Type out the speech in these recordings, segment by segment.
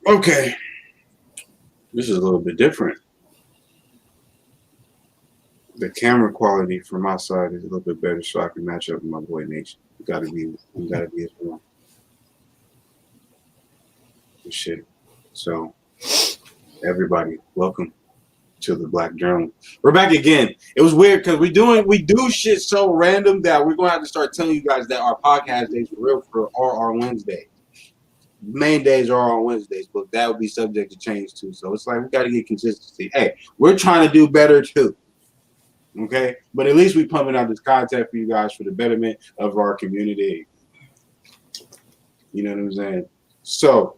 Okay. This is a little bit different. The camera quality from my side is a little bit better, so I can match up with my boy Nation. You gotta be as well. Shit. So everybody, welcome to the Black Journal. We're back again. It was weird because we do shit so random that we're gonna have to start telling you guys that our podcast days for real are on Wednesdays. Main days are on Wednesdays, but that would be subject to change too. So it's like we got to get consistency. Hey, we're trying to do better too. Okay, but at least we pumping out this content for you guys for the betterment of our community. You know what I'm saying? So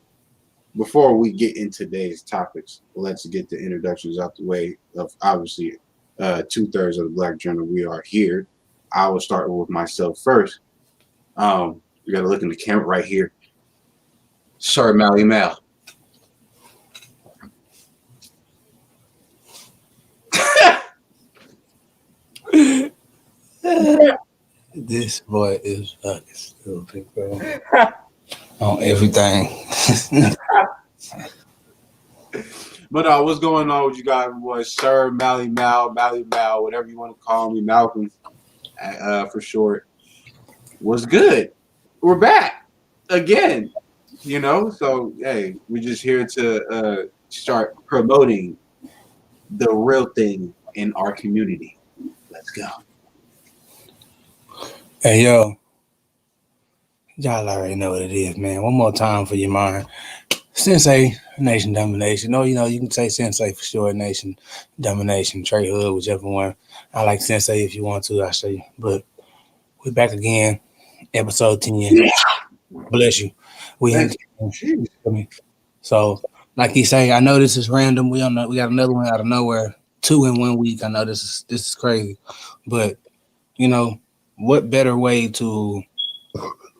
before we get into today's topics, let's get the introductions out the way of obviously 2/3 of the Black Journal. We are here. I will start with myself first. You got to look in the camera right here. Sir Mallymal. This boy is fucking stupid, bro. On everything. But what's going on with you guys, boy? Sir Mallymal, whatever you want to call me, Malcolm, for short. What's good? We're back again. You know, so hey, we're just here to start promoting the real thing in our community. Let's go. Hey, yo. Y'all already know what it is, man. One more time for your mind. Smbdooda Nation Domination. No, you know, you can say Smbdooda for sure. Nation Domination, Trey Hood, whichever one. I like Smbdooda if you want to, I say. But we're back again. Episode 10. Yeah. Bless you. So, like he say, I know this is random. We got another one out of nowhere. 2 in 1 week. I know this is crazy. But, you know, what better way to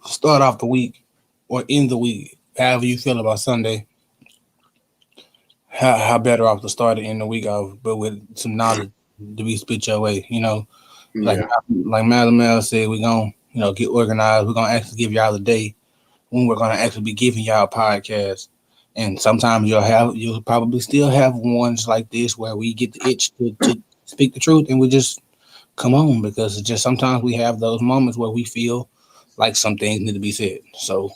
start off the week or end the week, however you feel about Sunday, how better off to start it in the week off, but with some knowledge to be spit your way, you know. Like Mallymal said, we're gonna, you know, get organized. We're gonna actually give y'all a day when we're gonna actually be giving y'all podcasts. And sometimes you'll probably still have ones like this where we get the itch to speak the truth, and we just come on, because it's just sometimes we have those moments where we feel like some things need to be said. So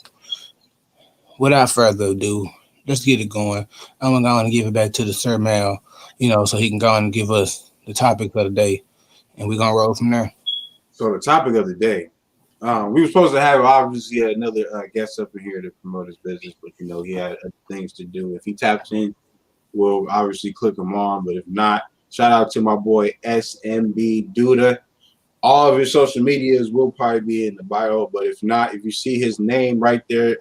without further ado, let's get it going. I'm going to give it back to the Sir Mal, you know, so he can go on and give us the topic of the day, and we're going to roll from there. So the topic of the day, we were supposed to have obviously another guest up in here to promote his business, but you know he had things to do. If he taps in, we'll obviously click him on. But if not, shout out to my boy Smbdooda. All of his social medias will probably be in the bio, but if not, if you see his name right there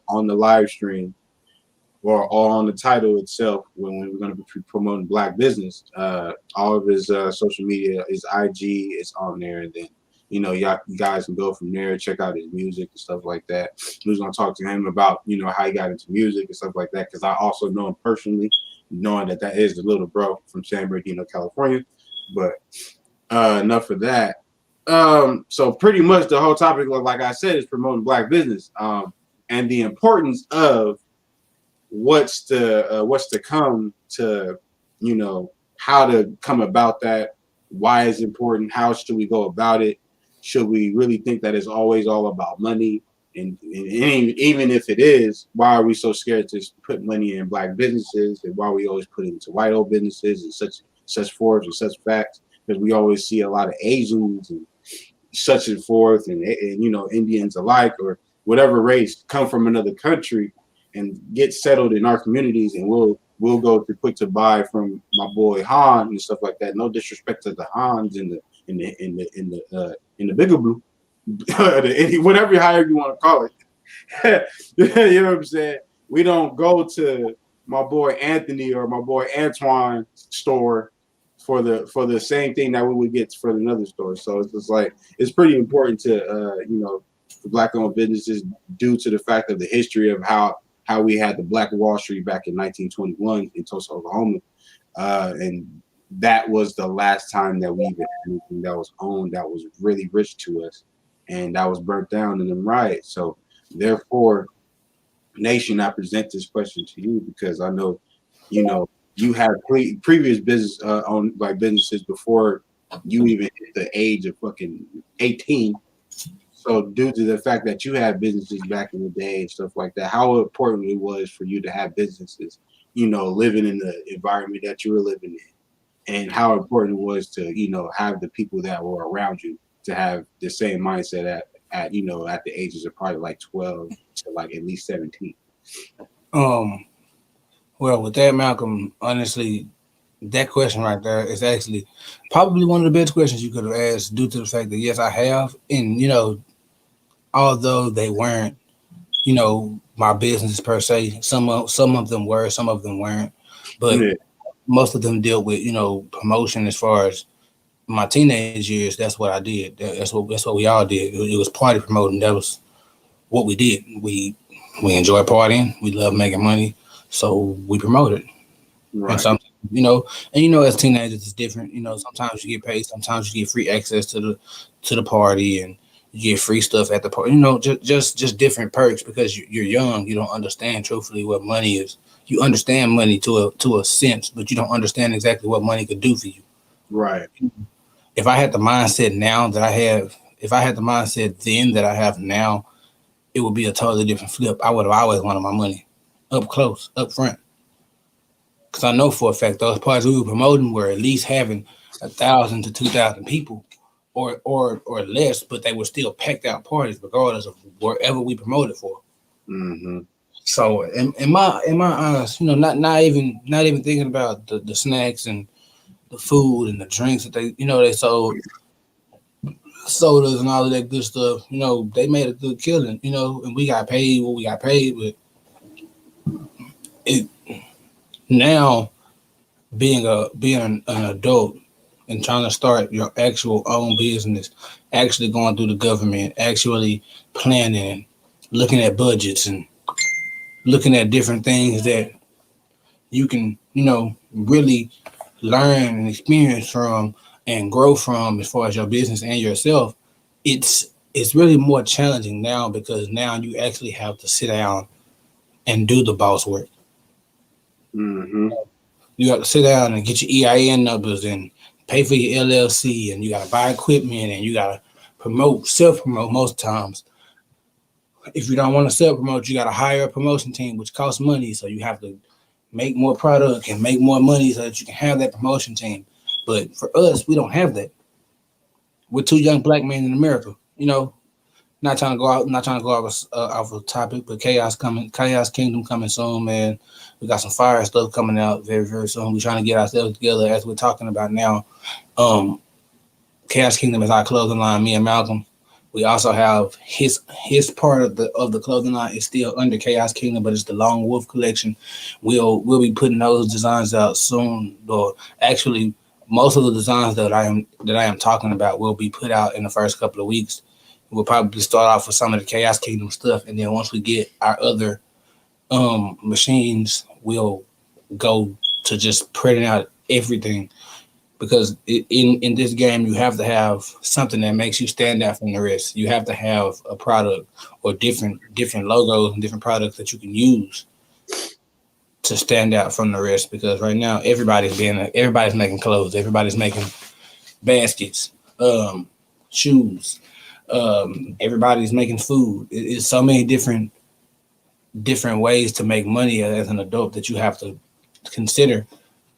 on the live stream or on the title itself, when we're going to be promoting Black business, all of his social media, his IG is on there, and then you know, you guys can go from there, check out his music and stuff like that. Who's gonna talk to him about, you know, how he got into music and stuff like that, because I also know him personally, knowing that is the little bro from San Bernardino, California. But enough of that. So pretty much the whole topic, like I said, is promoting Black business and the importance of what's to come to, you know, how to come about that, why it's important, how should we go about it. Should we really think that it's always all about money? And even if it is, why are we so scared to put money in Black businesses, and why we always put it into white old businesses and such forth and such facts? Because we always see a lot of Asians and such and forth, and you know, Indians alike or whatever race come from another country and get settled in our communities, and we'll go to quick to buy from my boy Han and stuff like that. No disrespect to the Hans in the bigger blue, whatever, however you want to call it. You know what I'm saying? We don't go to my boy Anthony or my boy Antoine store for the same thing that we would get for another store. So it's just like, it's pretty important to you know, the Black-owned businesses, due to the fact of the history of how we had the Black Wall Street back in 1921 in Tulsa, Oklahoma, and that was the last time that we even had anything that was owned that was really rich to us, and that was burnt down in them riots. So therefore, Nation, I present this question to you because I know, you had previous business on like businesses before you even hit the age of fucking 18. So due to the fact that you had businesses back in the day and stuff like that, how important it was for you to have businesses, living in the environment that you were living in, and how important it was to, have the people that were around you to have the same mindset at the ages of probably like 12 to like at least 17. Well, with that, Malcolm, honestly, that question right there is actually probably one of the best questions you could have asked, due to the fact that yes, I have, and although they weren't, my business per se, some of them were, some of them weren't, but Yeah. most of them dealt with promotion. As far as my teenage years, that's what I did. That's what we all did. It was party promoting. That was what we did. We enjoy partying. We love making money, so we promoted. And Right. some, as teenagers, it's different. Sometimes you get paid, sometimes you get free access to the party, and you get free stuff at the party. Just different perks because you're young. You don't understand truthfully what money is. You understand money to a sense, but you don't understand exactly what money could do for you. Right. If I had the mindset now that I have, if I had the mindset then that I have now, it would be a totally different flip. I would have always wanted my money up close, up front. Because I know for a fact those parties we were promoting were at least having 1,000 to 2,000 people, or less, but they were still packed out parties regardless of wherever we promoted for. Mm-hmm. So in my eyes, not even thinking about the snacks and the food and the drinks that they sold, sodas and all of that good stuff. They made a good killing. And we got paid what we got paid, but it now being an adult and trying to start your actual own business, actually going through the government, actually planning, looking at budgets and looking at different things that you can, really learn and experience from and grow from as far as your business and yourself. It's really more challenging now because now you actually have to sit down and do the boss work. Mm-hmm. You got to sit down and get your EIN numbers and pay for your LLC, and you got to buy equipment, and you got to self promote most times. If you don't want to self promote, you got to hire a promotion team, which costs money. So you have to make more product and make more money so that you can have that promotion team. But for us, we don't have that. We're two young black men in America. Not trying to go off a topic, but Chaos Kingdom coming soon, man. We got some fire stuff coming out very, very soon. We're trying to get ourselves together as we're talking about now. Um, Chaos Kingdom is our clothing line. Me and Malcolm. We also have his part of the clothing line is still under Chaos Kingdom, but it's the Lone Wolf collection. We'll be putting those designs out soon. Or actually, most of the designs that I am talking about will be put out in the first couple of weeks. We'll probably start off with some of the Chaos Kingdom stuff, and then once we get our other machines, we'll go to just printing out everything. Because in this game, you have to have something that makes you stand out from the rest. You have to have a product or different logos and different products that you can use to stand out from the rest. Because right now, everybody's making clothes, everybody's making baskets, shoes. Everybody's making food. It's so many different ways to make money as an adult that you have to consider,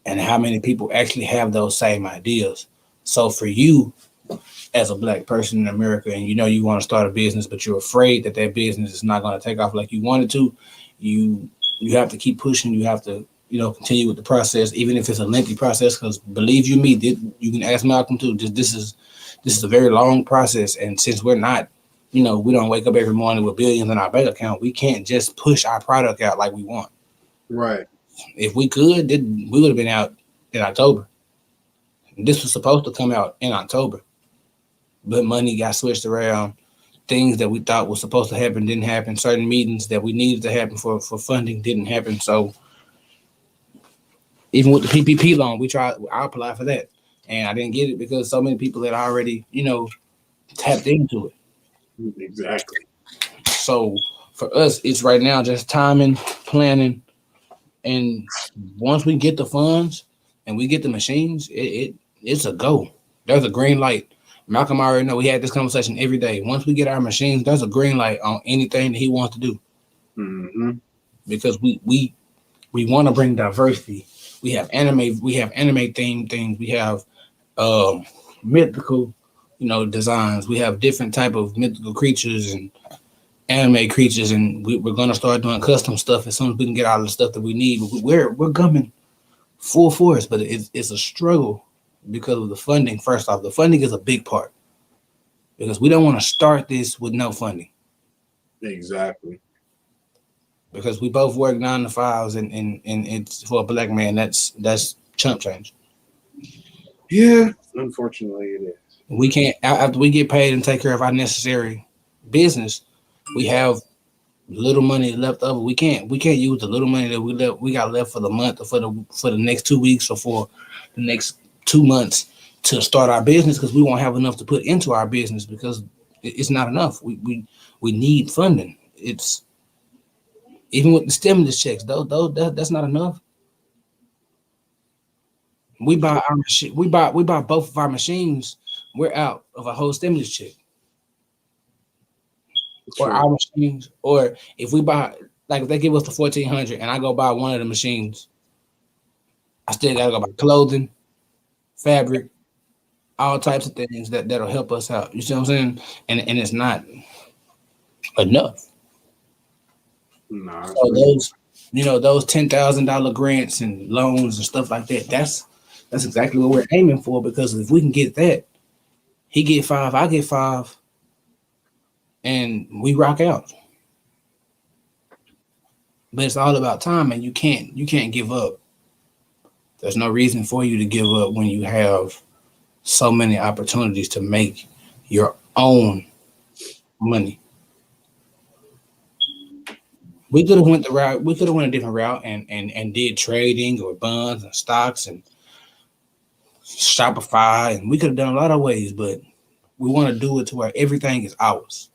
and how many people actually have those same ideas. So for you as a black person in America, and you want to start a business, but you're afraid that business is not going to take off like you wanted to, you have to keep pushing. You have to continue with the process, even if it's a lengthy process. Because believe you me, you can ask Malcolm too. This is a very long process, and since we're not, we don't wake up every morning with billions in our bank account. We can't just push our product out like we want. Right. If we could, we would have been out in October. This was supposed to come out in October, but money got switched around. Things that we thought was supposed to happen didn't happen. Certain meetings that we needed to happen for funding didn't happen. So even with the PPP loan, I applied for that, and I didn't get it because so many people had already, tapped into it. Exactly. So For us, it's right now just timing, planning, and once we get the funds and we get the machines, it's a go. There's a green light. Malcolm already know we had this conversation every day. Once we get our machines, there's a green light on anything that he wants to do. Mm-hmm. Because we want to bring diversity. We have anime themed things. We have mythical, designs. We have different type of mythical creatures and anime creatures, and we're gonna start doing custom stuff as soon as we can get all the stuff that we need. We're coming full force, but it's a struggle because of the funding. First off, the funding is a big part because we don't want to start this with no funding. Exactly. Because we both work 9 to 5s, and it's for a black man. That's chump change. Yeah, unfortunately, it is. We can't after we get paid and take care of our necessary business. We have little money left over. We can't use the little money that we got left for the month or for the next 2 weeks or for the next 2 months to start our business because we won't have enough to put into our business because it's not enough. We need funding. It's even with the stimulus checks, though that's not enough. We buy our machine. We buy both of our machines. We're out of a whole stimulus check. Or our machines, or if we buy, like if they give us the 1,400 and I go buy one of the machines, I still gotta go buy clothing, fabric, all types of things that'll help us out. You see what I'm saying? And it's not enough. Nah, so those $10,000 grants and loans and stuff like that. That's exactly what we're aiming for because if we can get that, he get 5, I get 5. And we rock out. But it's all about time, and you can't give up. There's no reason for you to give up when you have so many opportunities to make your own money. We could have went the route, we could have went a different route and did trading or bonds and stocks and Shopify, and we could have done a lot of ways, but we want to do it to where everything is ours.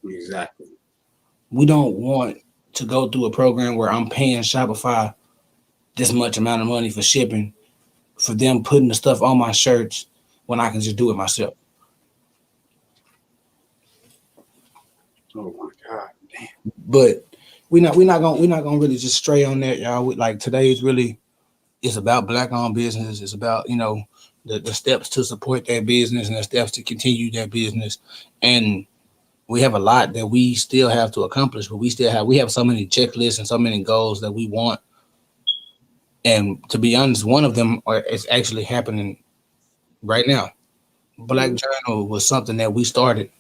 Exactly. We don't want to go through a program where I'm paying Shopify this much amount of money for shipping, for them putting the stuff on my shirts when I can just do it myself. Oh my God, damn. But we're not gonna really just stray on that, y'all. Like today is really, it's about black owned business. It's about the steps to support that business and the steps to continue that business. And we have a lot that we still have to accomplish, but we have so many checklists and so many goals that we want. And to be honest, one of them is actually happening right now. Black Journal was something that we started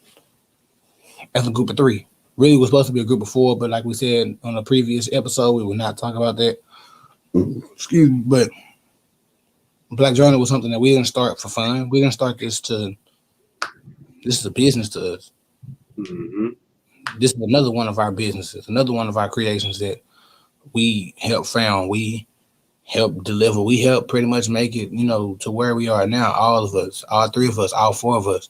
as a group of 3. Really was supposed to be a group of 4, but like we said on a previous episode, we will not talk about that. Excuse me, but Black Journal was something that we didn't start for fun. We didn't start this is a business to us. Mm-hmm. This is another one of our businesses, another one of our creations that we help found, we help deliver, we help pretty much make it, to where we are now. All of us, all 3 of us, all 4 of us,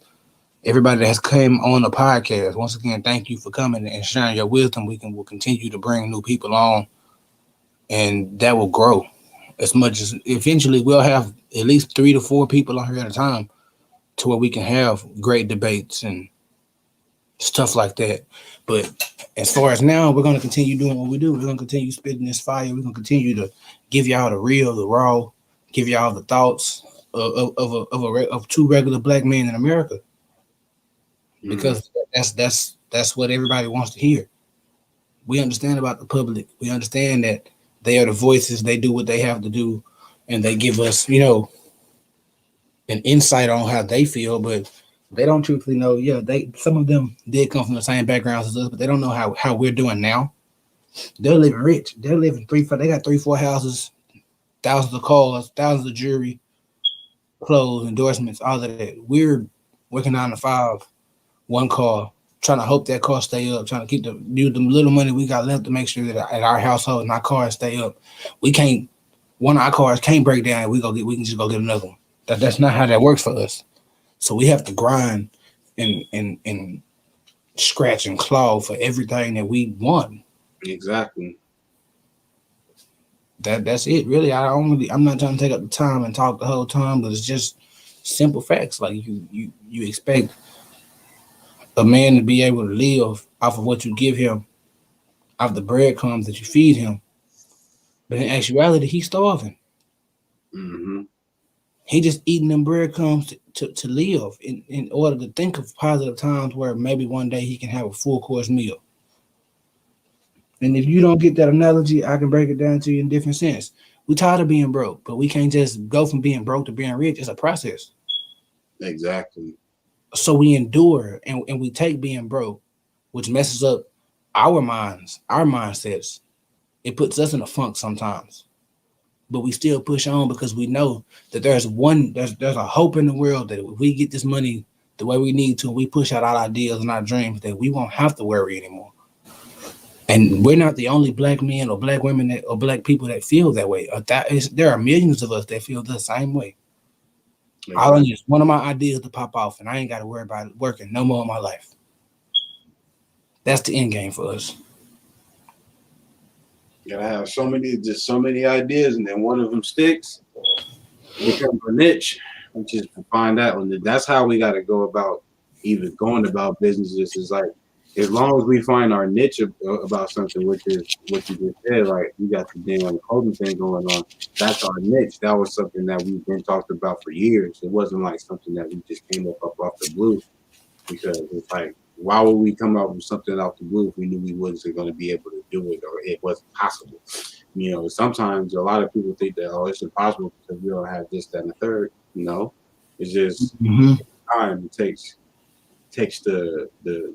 everybody that has come on the podcast. Once again, thank you for coming and sharing your wisdom. We'll continue to bring new people on, and that will grow. As much as eventually we'll have at least 3 to 4 people on here at a time, to where we can have great debates and stuff like that. But as far as now, we're going to continue doing what we do. We're going to continue spitting this fire. We're going to continue to give y'all the real, the raw, give y'all the thoughts of 2 regular black men in America. Because that's what everybody wants to hear. We understand about the public. We understand that they are the voices. They do what they have to do, and they give us, an insight on how they feel, but they don't truthfully know. Yeah, some of them did come from the same backgrounds as us, but they don't know how we're doing now. They're living rich. They're living 3-4. They got 3-4 houses, thousands of cars, thousands of jewelry, clothes, endorsements, all of that. We're working 9 to 5, 1 car, trying to hope that car stay up, trying to keep the little money we got left to make sure that at our household and our cars stay up. We can't. One of our cars can't break down, and we can just go get another one. That's not how that works for us. So we have to grind and scratch and claw for everything that we want. Exactly. That's it, really. I'm not trying to take up the time and talk the whole time, but it's just simple facts. Like you expect a man to be able to live off of what you give him, off the breadcrumbs that you feed him, but in actuality, he's starving. Mm-hmm. He just eating them breadcrumbs to live in order to think of positive times where maybe one day he can have a full course meal. And if you don't get that analogy, I can break it down to you in different sense. We tired of being broke, but we can't just go from being broke to being rich. It's a process. Exactly. So we endure and we take being broke, which messes up our minds, our mindsets. It puts us in a funk sometimes. But we still push on because we know that there's a hope in the world that if we get this money the way we need to, we push out our ideas and our dreams, that we won't have to worry anymore. And we're not the only black men or black women or black people that feel that way. There are millions of us that feel the same way. Exactly. I just one of my ideas to pop off, and I ain't got to worry about it working no more in my life. That's the end game for us. You gotta have so many ideas, and then one of them sticks, becomes a niche, which is to find out. And that's how we got to go about even going about businesses. Is like, as long as we find our niche about something, which is what you just said, like you got the damn clothing thing going on. That's our niche. That was something that we've been talked about for years. It wasn't like something that we just came up off the blue, because it's like, why would we come up with something out the blue if we knew we wasn't going to be able to do it, or it wasn't possible? You know, sometimes a lot of people think that, oh, it's impossible because we don't have this, that, and the third. No, it's just time. It takes the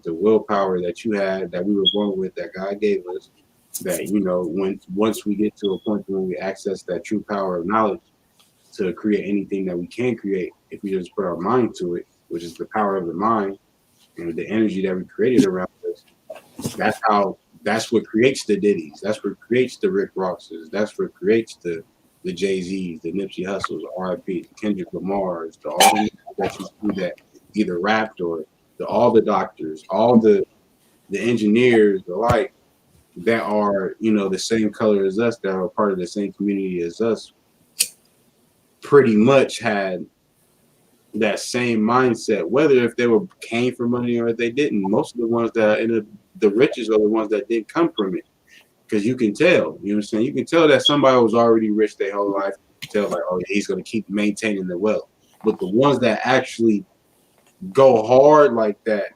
willpower that you had, that we were born with, that God gave us. That, you know, once we get to a point when we access that true power of knowledge to create anything that we can create, if we just put our mind to it, which is the power of the mind and the energy that we created around us. That's what creates the Diddy's. That's what creates the Rick Rosses. That's what creates the Jay-Z's, the Nipsey Hussles, the R.I.P., the Kendrick Lamars, all the that you see that either rapped, or all the doctors, all the engineers, the like, that are, you know, the same color as us, that are part of the same community as us, pretty much had that same mindset, whether if they came from money or if they didn't. Most of the ones that are in the richest are the ones that didn't come from it, because you can tell. You know what I'm saying? You can tell that somebody was already rich their whole life. You can tell, like, oh, he's going to keep maintaining the wealth. But the ones that actually go hard like that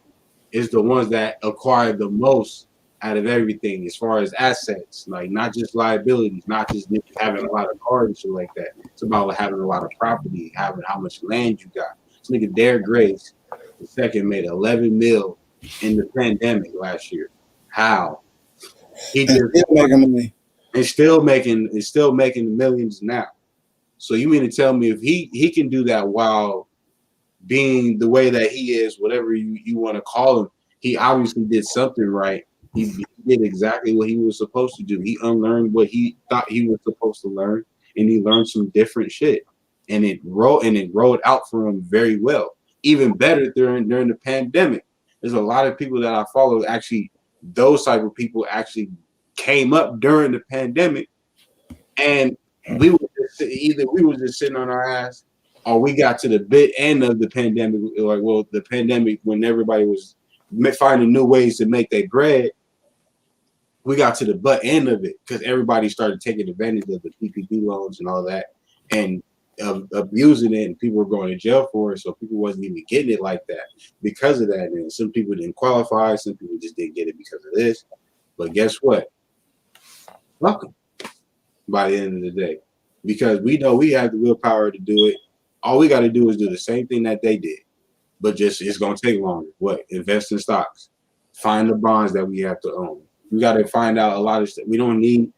is the ones that acquire the most out of everything, as far as assets, like not just liabilities, not just having a lot of cars and shit like that. It's about having a lot of property, having how much land you got. This nigga Derek Grace, the second, made 11 mil in the pandemic last year. How? He just making money. It's still making millions now. So you mean to tell me if he can do that while being the way that he is, whatever you want to call him, he obviously did something right. He did exactly what he was supposed to do. He unlearned what he thought he was supposed to learn, and he learned some different shit. And it rolled out for him very well. Even better during the pandemic. There's a lot of people that I follow, actually, those type of people actually came up during the pandemic, and we were just sitting on our ass, or we got to the bit end of the pandemic. Like, well, the pandemic, when everybody was finding new ways to make their bread, we got to the butt end of it because everybody started taking advantage of the PPP loans and all that, and abusing it, and people were going to jail for it. So people wasn't even getting it like that because of that. And some people didn't qualify. Some people just didn't get it because of this. But guess what? Welcome. By the end of the day, because we know we have the willpower to do it. All we got to do is do the same thing that they did, but just it's going to take longer. What? Invest in stocks. Find the bonds that we have to own. We got to find out a lot of stuff. We don't need.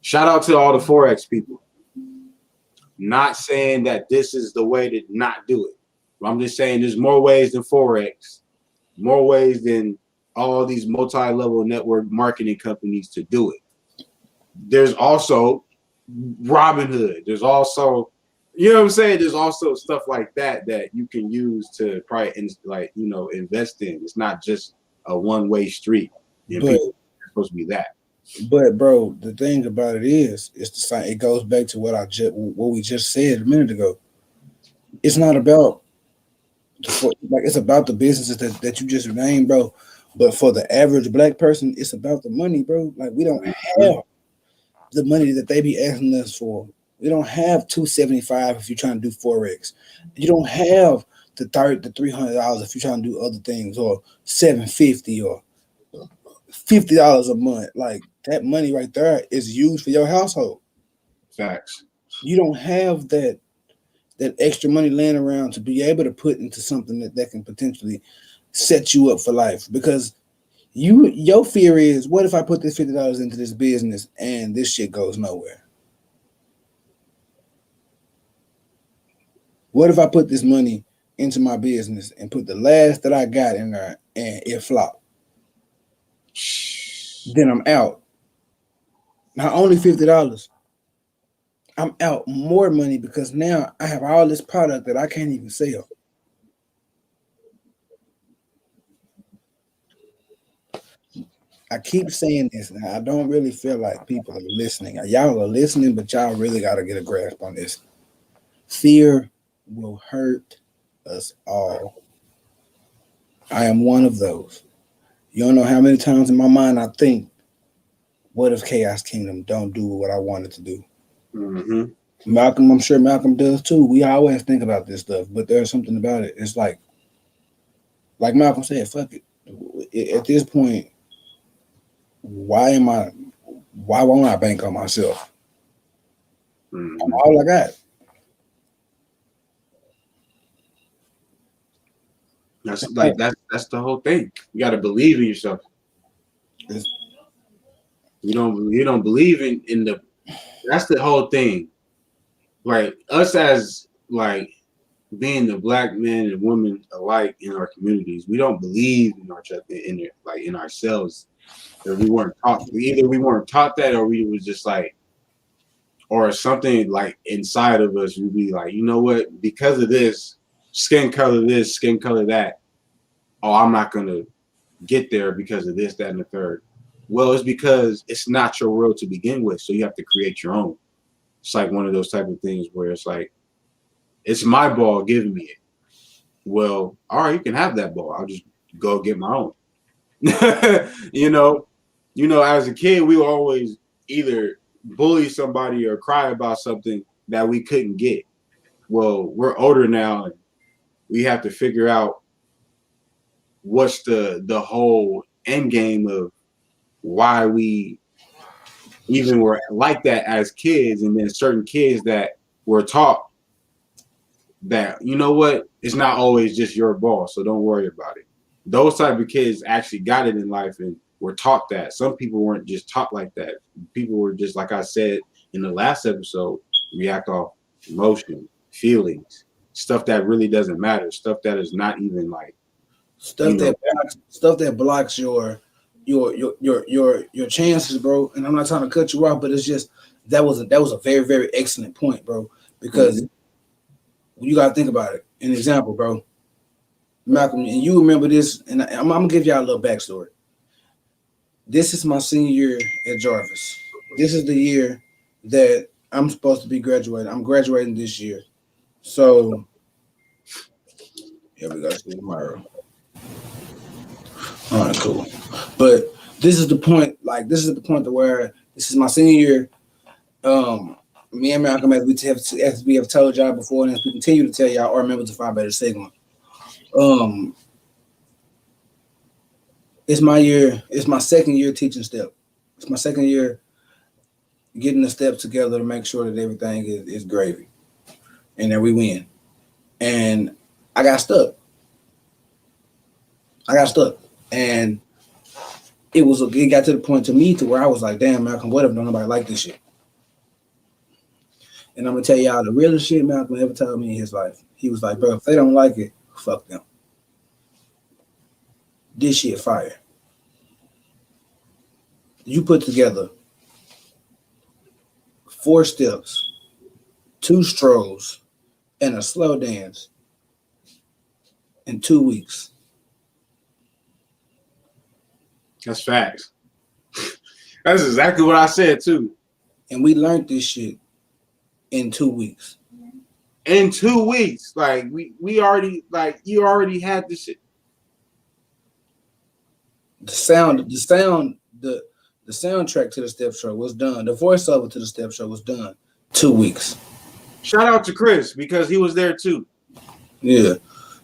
Shout out to all the Forex people. Not saying that this is the way to not do it. I'm just saying there's more ways than Forex, more ways than all these multi-level network marketing companies to do it. There's also Robinhood. There's also, you know what I'm saying? There's also stuff like that you can use to probably invest in. It's not just a one-way street, and But people are supposed to be that. but bro, the thing about it is, it's the same. It goes back to what we just said a minute ago. It's not about it's about the businesses that you just named, bro. But for the average black person, it's about the money, bro. Like we don't have the money that they be asking us for. We don't have 275 if you're trying to do forex. You don't have the $300 if you're trying to do other things, or 750 or $50 a month. Like that money right there is used for your household. Facts. You don't have that extra money laying around to be able to put into something that can potentially set you up for life. Because your fear is, what if I put this $50 into this business and this shit goes nowhere? What if I put this money into my business and put the last that I got in there and it flopped? Then I'm out. Not only $50, I'm out more money because now I have all this product that I can't even sell. I keep saying this, and I don't really feel like people are listening. Y'all are listening, but y'all really got to get a grasp on this. Fear will hurt us all. I am one of those. You don't know how many times in my mind I think, what if Chaos Kingdom don't do what I wanted to do? Mm-hmm. Malcolm, I'm sure Malcolm does too. We always think about this stuff, but there's something about it. It's like Malcolm said, fuck it. At this point, why won't I bank on myself? Mm-hmm. I'm all I got. That's the whole thing. You got to believe in yourself. You don't believe in the. That's the whole thing. Like us as like being the black men and women alike in our communities, we don't believe in ourselves. That we weren't taught. Either we weren't taught that, or we was just like, or something like inside of us would be like, you know what? Because of this, skin color that. Oh, I'm not gonna get there because of this, that, and the third. Well, it's because it's not your world to begin with, so you have to create your own. It's like one of those type of things where it's like, it's my ball, give me it. Well, all right, you can have that ball. I'll just go get my own. you know, as a kid, we always either bully somebody or cry about something that we couldn't get. Well, we're older now, and we have to figure out what's the whole end game of why we even were like that as kids, and then certain kids that were taught that, you know what, it's not always just your ball, so don't worry about it. Those type of kids actually got it in life and were taught that. Some people weren't just taught like that. People were just, like I said in the last episode, react off emotion, feelings, stuff that really doesn't matter, stuff that is not even like stuff that blocks your chances, bro. And I'm not trying to cut you off, but it's just that was a very, very excellent point, bro. Because you gotta think about it. An example, bro. Malcolm, and you remember this, and I'm gonna give y'all a little backstory. This is my senior year at Jarvis. This is the year that I'm supposed to be graduating. I'm graduating this year. So here we go. See you tomorrow. All right, cool. But this is the point. Like, this is the point to where this is my senior year. Me and Malcolm, as we have told y'all before, and as we continue to tell y'all, are members of Phi Beta Sigma. It's my year. It's my second year teaching step. It's my second year getting the steps together to make sure that everything is gravy, and that we win. And I got stuck. And it got to the point to me to where I was like, damn, Malcolm, what if nobody like this shit? And I'm gonna tell y'all the realest shit Malcolm ever told me in his life. He was like, bro, if they don't like it, fuck them. This shit fire. You put together 4 steps, 2 strolls, and a slow dance in 2 weeks. That's facts. That's exactly what I said too. And we learned this shit in 2 weeks. In 2 weeks, like we already like you already had this shit. The soundtrack to the step show was done. The voiceover to the step show was done 2 weeks. Shout out to Chris because he was there too. Yeah.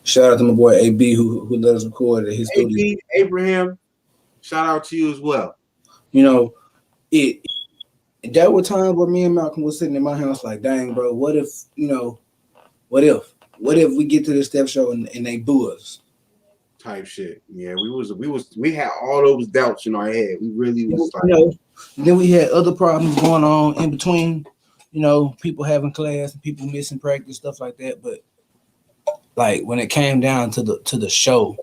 Shout out to my boy AB who let us record at his studio. AB, Abraham, shout out to you as well. You know, there were times where me and Malcolm was sitting in my house like, dang, bro, what if we get to this step show and they boo us? Type shit. Yeah, we had all those doubts in our head. We really was like, then we had other problems going on in between, people having class and people missing practice, stuff like that. But like when it came down to the show,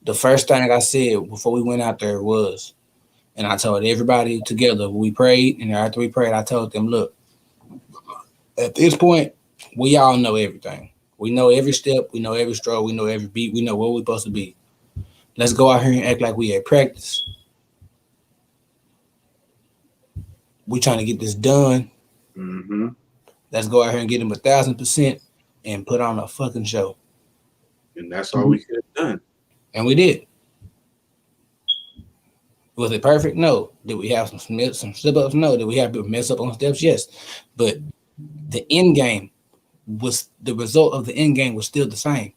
the first thing I said before we went out there was, and I told everybody together, we prayed, and after we prayed, I told them, look, at this point, we all know everything. We know every step, we know every stroke, we know every beat, we know where we're supposed to be. Let's go out here and act like we at practice. We trying to get this done. mm-hmm. Let's go out here and get them 1,000% and put on a fucking show. And that's all we could have done. And we did. Was it perfect? No. Did we have some slip-ups? No. Did we have to mess up on steps? Yes. But the end game was the result of the end game was still the same.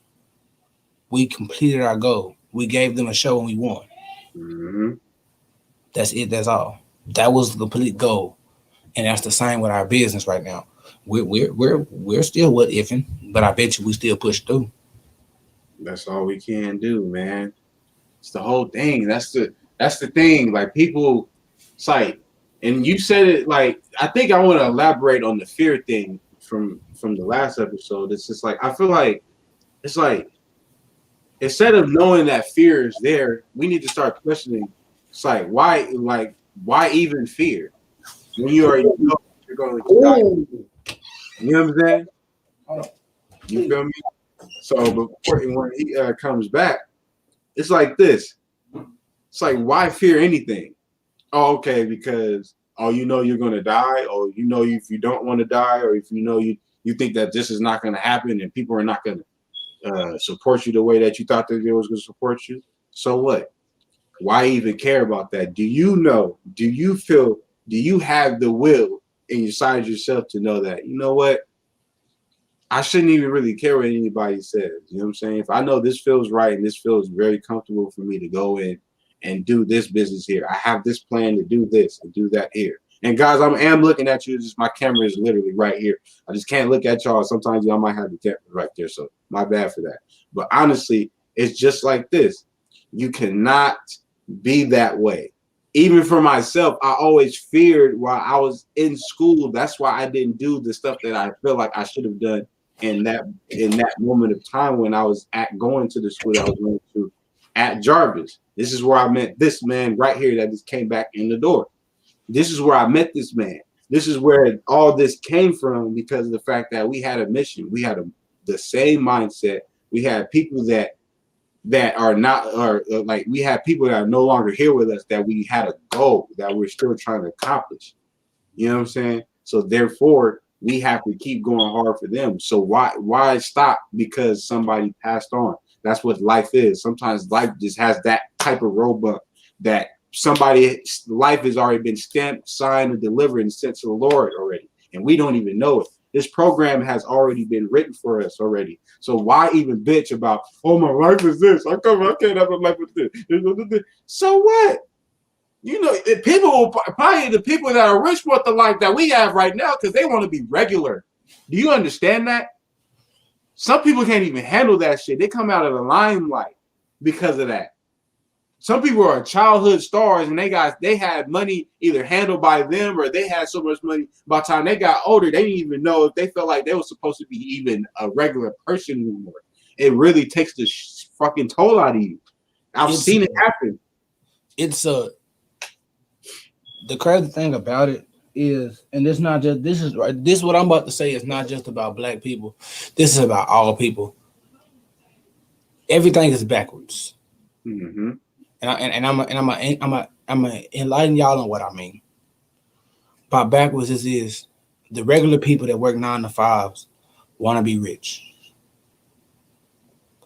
We completed our goal. We gave them a show and we won. Mm-hmm. That's it. That's all. That was the complete goal. And that's the same with our business right now. We're still what ifing, but I bet you we still push through. That's all we can do, man. It's the whole thing. That's the thing. Like people, it's like, and you said it like, I think I want to elaborate on the fear thing from the last episode. It's just like, I feel like it's like, instead of knowing that fear is there, we need to start questioning. It's like, why even fear when you already know you're going to die? You know what I'm saying? You feel me? So before when he comes back, it's like this. It's like, why fear anything? Oh, okay, because you're gonna die, or if you don't want to die, or if you think that this is not gonna happen and people are not gonna support you the way that you thought that they was gonna support you. So what? Why even care about that? Do you know? Do you feel? Do you have the will inside yourself to know that, you know what? I shouldn't even really care what anybody says. You know what I'm saying? If I know this feels right and this feels very comfortable for me to go in and do this business here, I have this plan to do this and do that here. And guys, I am looking at you. Just my camera is literally right here. I just can't look at y'all. Sometimes y'all might have the camera right there, so my bad for that. But honestly, it's just like this. You cannot be that way. Even for myself, I always feared while I was in school. That's why I didn't do the stuff that I feel like I should have done in that moment of time when I was going to the school that I was going to at Jarvis. This is where I met this man right here that just came back in the door. This is where I met this man. This is where all this came from, because of the fact that we had a mission. We had the same mindset. We had people that are not, or like we had people that are no longer here with us, that we had a goal that we're still trying to accomplish. You know what I'm saying? So therefore, we have to keep going hard for them. So why stop because somebody passed on? That's what life is. Sometimes life just has that type of road bump that somebody's life has already been stamped, signed, and delivered and sent to the Lord already, and we don't even know it. This program has already been written for us already. So why even bitch about, oh, my life is this? I can't have a life with this. So what? You know, people will probably, the people that are rich want the life that we have right now because they want to be regular. Do you understand that? Some people can't even handle that shit. They come out of the limelight because of that. Some people are childhood stars and they had money either handled by them, or they had so much money by the time they got older, they didn't even know if they felt like they were supposed to be even a regular person anymore. It really takes the fucking toll out of you. I've seen it happen. The crazy thing about it is, and this is what I'm about to say is not just about black people. This is about all people. Everything is backwards. Mm-hmm. I'm a enlighten y'all on what I mean. By backwards is the regular people that work 9 to 5s want to be rich.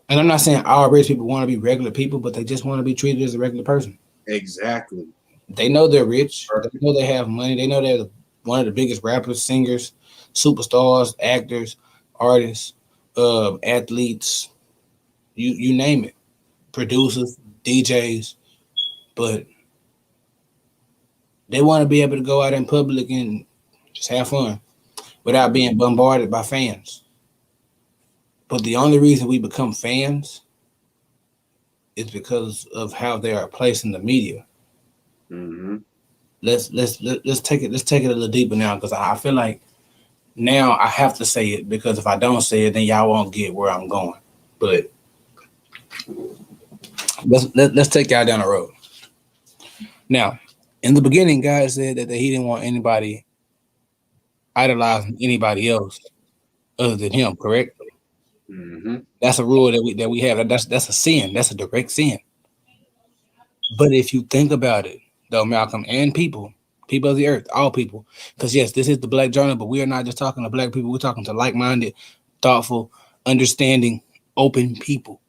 And I'm not saying all rich people want to be regular people, but they just want to be treated as a regular person. Exactly. They know they're rich. They know they have money. They know they're one of the biggest rappers, singers, superstars, actors, artists, athletes, you name it, producers, DJs. But they want to be able to go out in public and just have fun without being bombarded by fans. But the only reason we become fans is because of how they are placed in the media. Mm-hmm. Let's take it a little deeper now because I feel like now I have to say it because if I don't say it, then y'all won't get where I'm going. But let's take y'all down the road. Now, in the beginning, God said that he didn't want anybody idolizing anybody else other than him. Correct? Mm-hmm. That's a rule that we have. That's a sin. That's a direct sin. But if you think about it, though, Malcolm, and people of the earth, all people, because yes, this is the Black Journal, but we are not just talking to Black people. We're talking to like-minded, thoughtful, understanding, open people.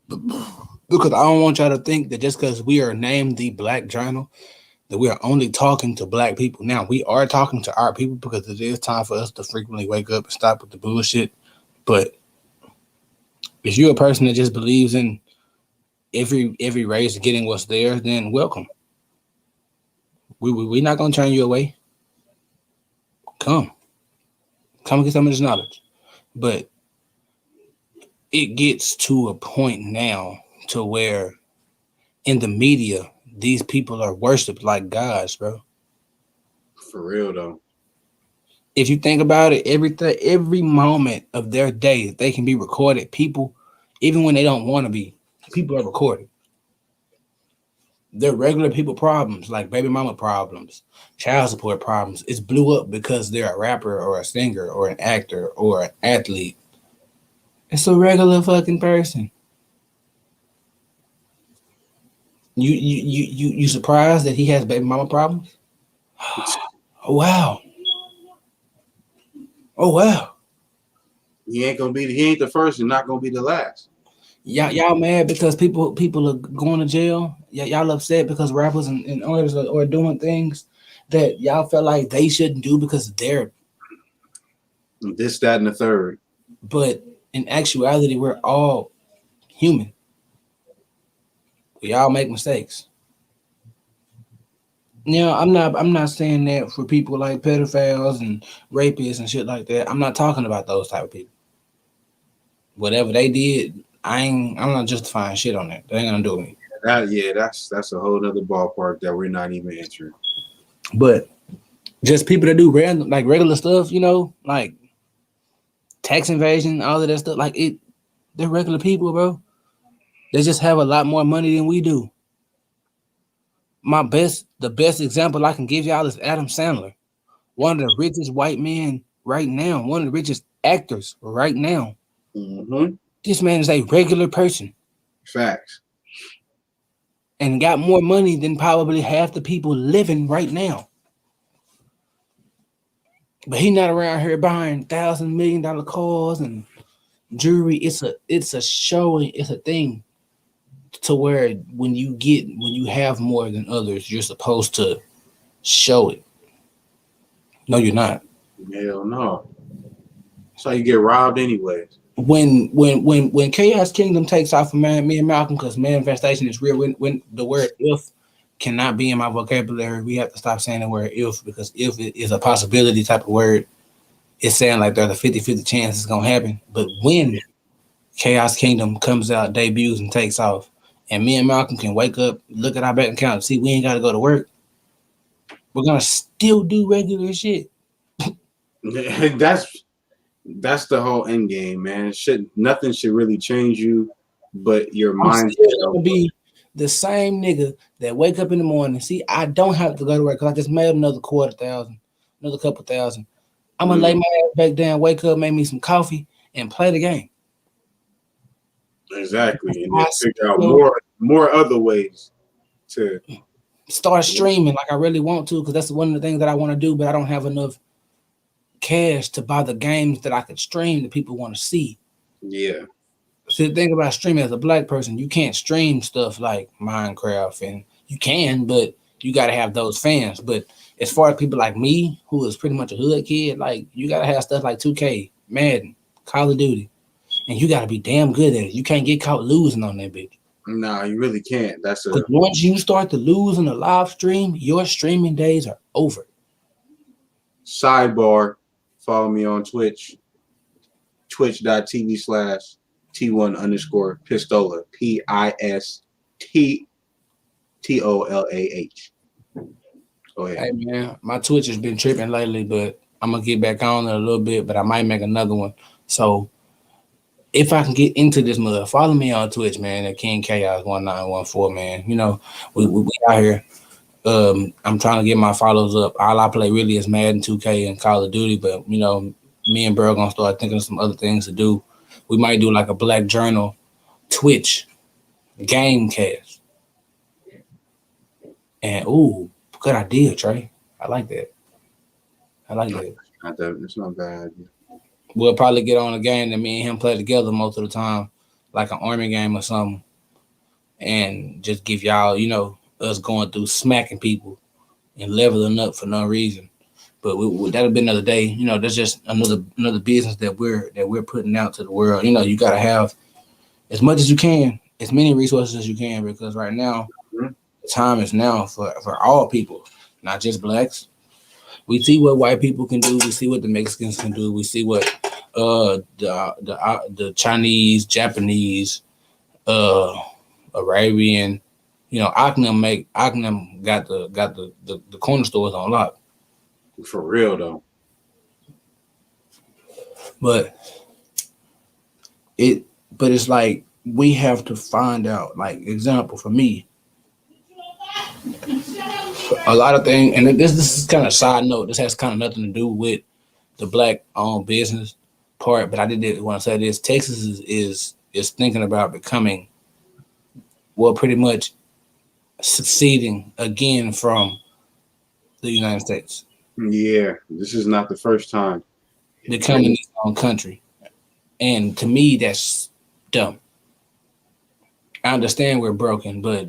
Because I don't want y'all to think that just because we are named the Black Journal, that we are only talking to Black people. Now, we are talking to our people because it is time for us to frequently wake up and stop with the bullshit. But if you're a person that just believes in every race getting what's theirs, then welcome. We're not gonna turn you away. Come and get some of this knowledge. But it gets to a point now to where in the media these people are worshipped like gods, bro. For real though. If you think about it, every moment of their day they can be recorded. People, even when they don't want to be, people are recorded. They're regular people problems like baby mama problems, child support problems. It's blew up because they're a rapper or a singer or an actor or an athlete. It's a regular fucking person. You surprised that he has baby mama problems? Oh wow. Oh wow. He ain't the first and not gonna be the last. Y'all mad because people are going to jail? Y'all upset because rappers and artists are doing things that y'all felt like they shouldn't do because they're. This, that, and the third. But in actuality, we're all human. We all make mistakes. Yeah, I'm not saying that for people like pedophiles and rapists and shit like that. I'm not talking about those type of people. Whatever they did, I'm not justifying shit on that. That ain't gonna do me. That's a whole nother ballpark that we're not even entering. But just people that do random like regular stuff, like tax invasion, all of that stuff, like they're regular people, bro. They just have a lot more money than we do. The best example I can give y'all is Adam Sandler, one of the richest white men right now, one of the richest actors right now. Mm-hmm. This man is a regular person Facts. and got more money than probably half the people living right now. But he not around here buying $1,000 million cars and jewelry. It's a show. It's a thing to where when you have more than others, you're supposed to show it. No, you're not. Hell no. That's how you get robbed anyways. When Chaos Kingdom takes off from me and Malcolm, because manifestation is real. When the word if cannot be in my vocabulary, we have to stop saying the word if because if it is a possibility type of word. It's saying like there's a 50-50 chance it's gonna happen. But when Chaos Kingdom comes out, debuts, and takes off, and me and Malcolm can wake up, look at our bank account, and see we ain't got to go to work, we're gonna still do regular shit. That's the whole end game, man. Nothing should really change you, but your I'm mindset. still gonna be the same nigga that wake up in the morning. See, I don't have to go to work because I just made another $250,000, another couple thousand. I'm gonna lay my ass back down, wake up, make me some coffee, and play the game. Exactly, and then I figure out still more other ways to. start streaming like I really want to, because that's one of the things that I want to do, but I don't have enough cash to buy the games that I could stream that people want to see. Yeah, So the thing about streaming as a black person, you can't stream stuff like Minecraft, and you can, but you got to have those fans. But as far as people like me, who is pretty much a hood kid, like you got to have stuff like 2K, Madden, Call of Duty, and you got to be damn good at it. You can't get caught losing on that bitch. nah, you really can't. That's a Because once you start to lose in a live stream, your streaming days are over. sidebar. Follow me on Twitch, twitch.tv/T1_Pistola, PISTTOLAH. Go ahead. Hey man, my Twitch has been tripping lately, but I'm gonna get back on it a little bit, but I might make another one. So if I can get into this mother, follow me on Twitch, man, at King Chaos 1914, man. You know, we out here. I'm trying to get my follows up. All I play really is Madden 2K and Call of Duty, but you know, me and Bro gonna start thinking of some other things to do. We might do like a Black Journal Twitch game cast. And ooh, good idea, Trey. I like that. I like that. It's not bad. We'll probably get on a game that me and him play together most of the time, like an army game or something, and just give y'all, you know, us going through smacking people and leveling up for no reason. But that'll be another day. You know, that's just another business that we're putting out to the world. You know, you gotta have as much as you can, as many resources as you can, because right now, the time is now for all people, not just blacks. We see what white people can do. We see what the Mexicans can do. We see what the Chinese, Japanese, uh, Arabian, you know, Aknam got the corner stores on lock. For real though. But it's like we have to find out. Like example for me, a lot of things, and this is kind of side note. This has kind of nothing to do with the black owned business part, but I did want to say this: Texas is thinking about becoming, well, pretty much succeeding again from the United States, Yeah, this is not the first time. becoming its own country, and to me, that's dumb. I understand we're broken, but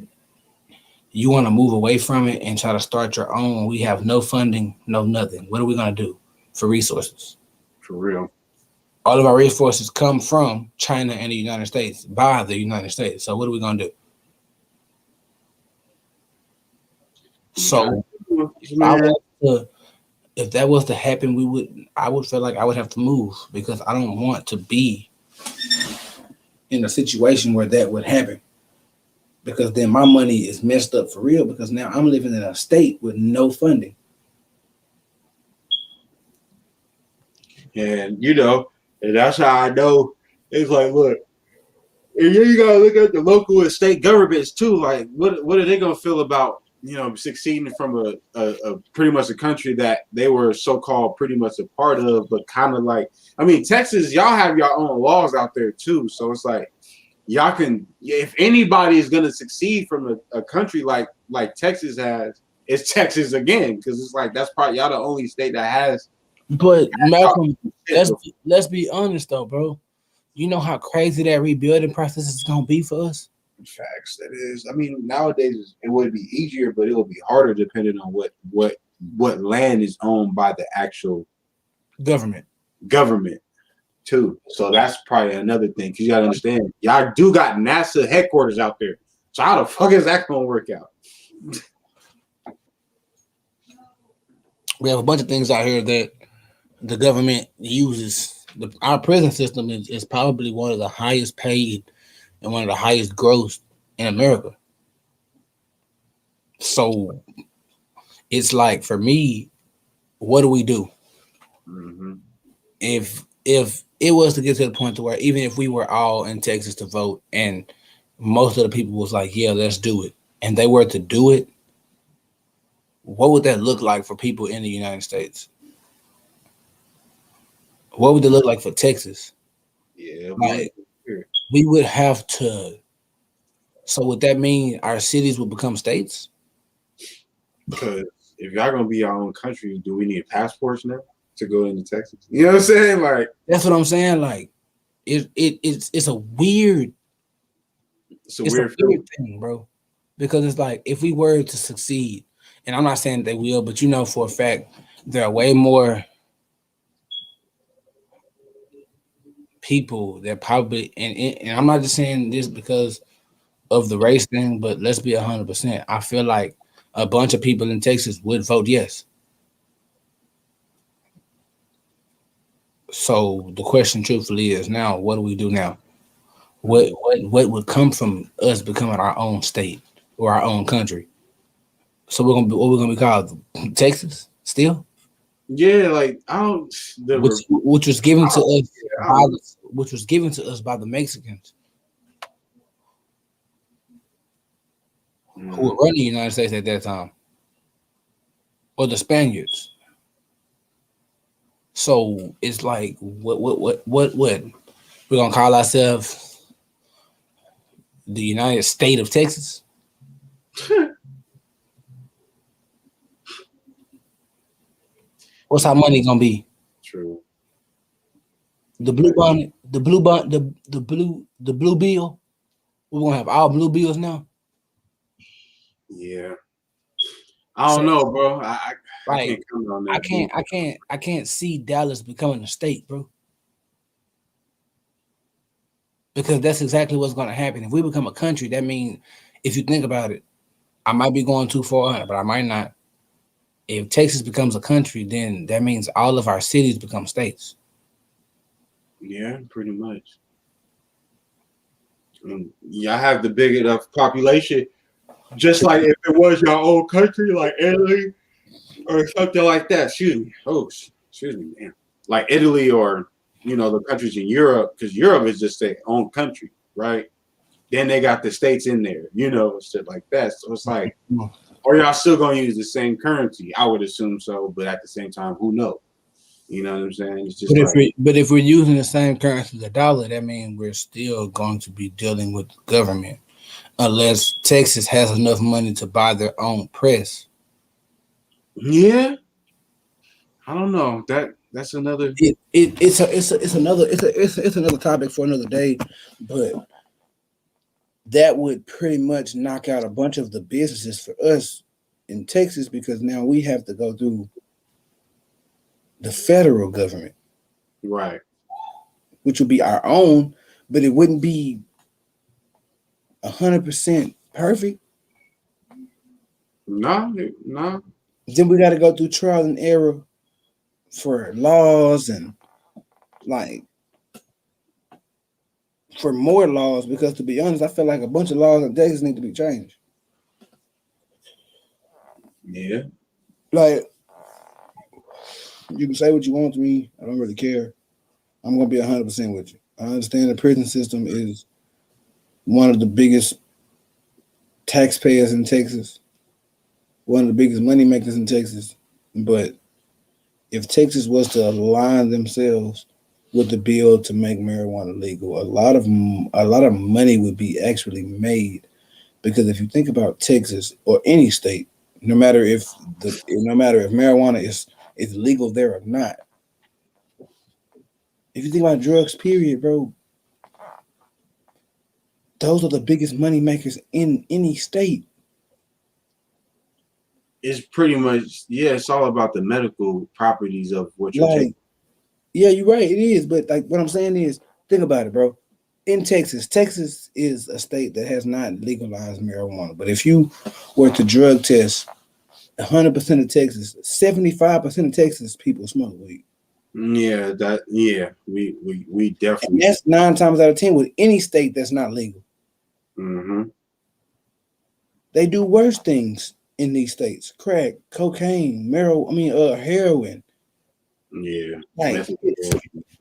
you want to move away from it and try to start your own. We have no funding, no nothing. What are we going to do for resources? For real. All of our resources come from China and the United States, by the United States. So what are we going to do? So if that was to happen, I would feel like I would have to move, because I don't want to be in a situation where that would happen. Because then my money is messed up for real, because now I'm living in a state with no funding. And you know, and that's how I know it's like, look, and then you gotta look at the local and state governments too. Like, what are they gonna feel about, you know, succeeding from a pretty much a country that they were so called pretty much a part of, but kind of like, I mean, Texas, y'all have your own laws out there too, so it's like y'all can, if anybody is gonna succeed from a country like Texas has, it's Texas again, because it's like that's probably y'all the only state that has. But Malcolm, let's be honest though, bro. You know how crazy that rebuilding process is gonna be for us? Facts. That is. I mean, nowadays it would be easier, but it would be harder depending on what land is owned by the actual government too. So that's probably another thing, because you gotta understand, y'all do got NASA headquarters out there. So how the fuck is that gonna work out? We have a bunch of things out here that the government uses. Our prison system is probably one of the highest paid and one of the highest grossed in America. So it's like, for me, what do we do? Mm-hmm. If it was to get to the point to where even if we were all in Texas to vote and most of the people was like, yeah, let's do it, and they were to do it, what would that look like for people in the United States? What would it look like for Texas? Yeah. Like, we would have to. So would that mean our cities would become states? Because if y'all gonna be our own country, do we need passports now to go into Texas? You know what I'm saying? Like That's what I'm saying. Like it's a weird it's a it's a weird weird feeling. thing, bro. Because it's like if we were to succeed, and I'm not saying they will, but you know for a fact there are way more people that probably and I'm not just saying this because of the race thing, but let's be 100%. I feel like a bunch of people in Texas would vote yes. So the question, truthfully, is now what do we do now? What would come from us becoming our own state or our own country? So we're gonna be what we're gonna be called Texas still, Yeah, like I don't the which was given I to don't, us yeah, I by don't which was given to us by the Mexicans who were mm, running the United States at that time, or the Spaniards. So it's like what we're gonna call ourselves the United State of Texas. What's our money gonna be? true. The blue But bonnet, the blue bonnet, the blue bill. We're gonna have all blue bills now. yeah. I So don't know, bro. I like can't comment on I that can't deep. I can't I can't see Dallas becoming a state, bro. Because that's exactly what's gonna happen. If we become a country, that means if you think about it, I might be going too far, but I might not. If Texas becomes a country, then that means all of our cities become states. Yeah, pretty much. Y'all have the big enough population, just like if it was your own country, like Italy or something like that. Excuse me. Oh, excuse me, man. Like Italy or the countries in Europe, because Europe is just their own country, right? Then they got the states in there, shit like that. So it's like, or y'all still gonna use the same currency? I would assume so, but at the same time, who knows? You know what I'm saying? It's just like, But if we're using the same currency, the dollar, that means we're still going to be dealing with the government unless Texas has enough money to buy their own press. yeah, I don't know. That's another. It's another topic for another day, but that would pretty much knock out a bunch of the businesses for us in Texas because now we have to go through the federal government, Right. which would be our own, but it wouldn't be 100% perfect. No, no. Then we got to go through trial and error for laws and like for more laws because to be honest, I feel like a bunch of laws in Texas need to be changed. Yeah. Like you can say what you want to me, I don't really care. I'm gonna be 100% with you. I understand the prison system is one of the biggest taxpayers in Texas, one of the biggest money makers in Texas. But if Texas was to align themselves with the bill to make marijuana legal, a lot of money would be actually made because if you think about Texas or any state, no matter if marijuana is legal there or not, if you think about drugs, period, bro, those are the biggest money makers in any state. It's pretty much, yeah, it's all about the medical properties of what you're taking. Like, yeah, you're right, it is. But like what I'm saying is, think about it, bro. In Texas, Texas is a state that has not legalized marijuana. But if you were to drug test 100% of Texas, 75% of Texas people smoke weed. We And definitely. that's 9 times out of 10 with any state that's not legal. Mm-hmm. They do worse things in these states. Crack, cocaine, heroin, Yeah. like Methamphetamine,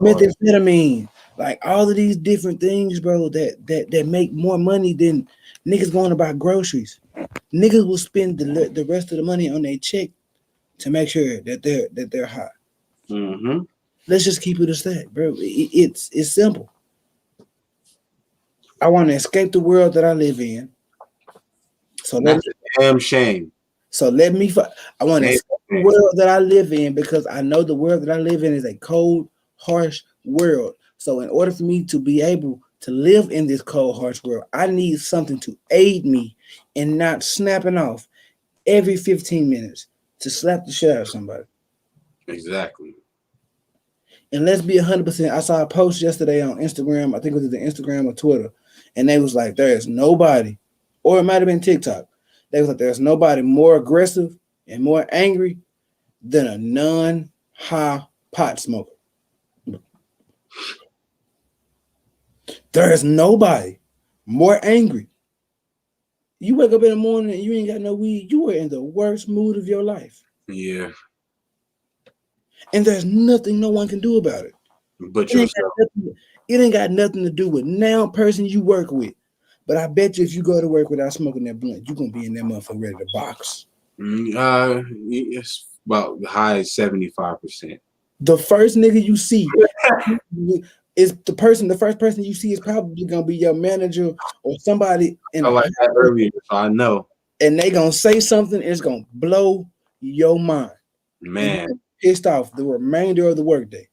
all that. methamphetamine, like all of these different things, bro, that make more money than niggas going to buy groceries. Niggas will spend the rest of the money on their check to make sure that they're high. Mm-hmm. Let's just keep it a stack, bro. It's simple. I want to escape the world that I live in. So That's a damn shame. I want to escape the world that I live in because I know the world that I live in is a cold, harsh world. So in order for me to be able to live in this cold, harsh world, I need something to aid me in not snapping off every 15 minutes to slap the shit out of somebody. Exactly. And let's be 100%. I saw a post yesterday on Instagram. I think it was the Instagram or Twitter. And they was like, there is nobody, or it might have been TikTok. They was like, there's nobody more aggressive and more angry than a non-high pot smoker. There is nobody more angry. You wake up in the morning and you ain't got no weed. You are in the worst mood of your life. Yeah. And there's nothing no one can do about it. But yourself. It ain't got nothing to do with now person you work with. But I bet you if you go to work without smoking that blunt, you're going to be in that motherfucker ready to box. It's about the high 75%. The first nigga you see is the first person you see is probably going to be your manager or somebody. I like that earlier, so I know. And they going to say something, and it's going to blow your mind. Man. Pissed off the remainder of the workday.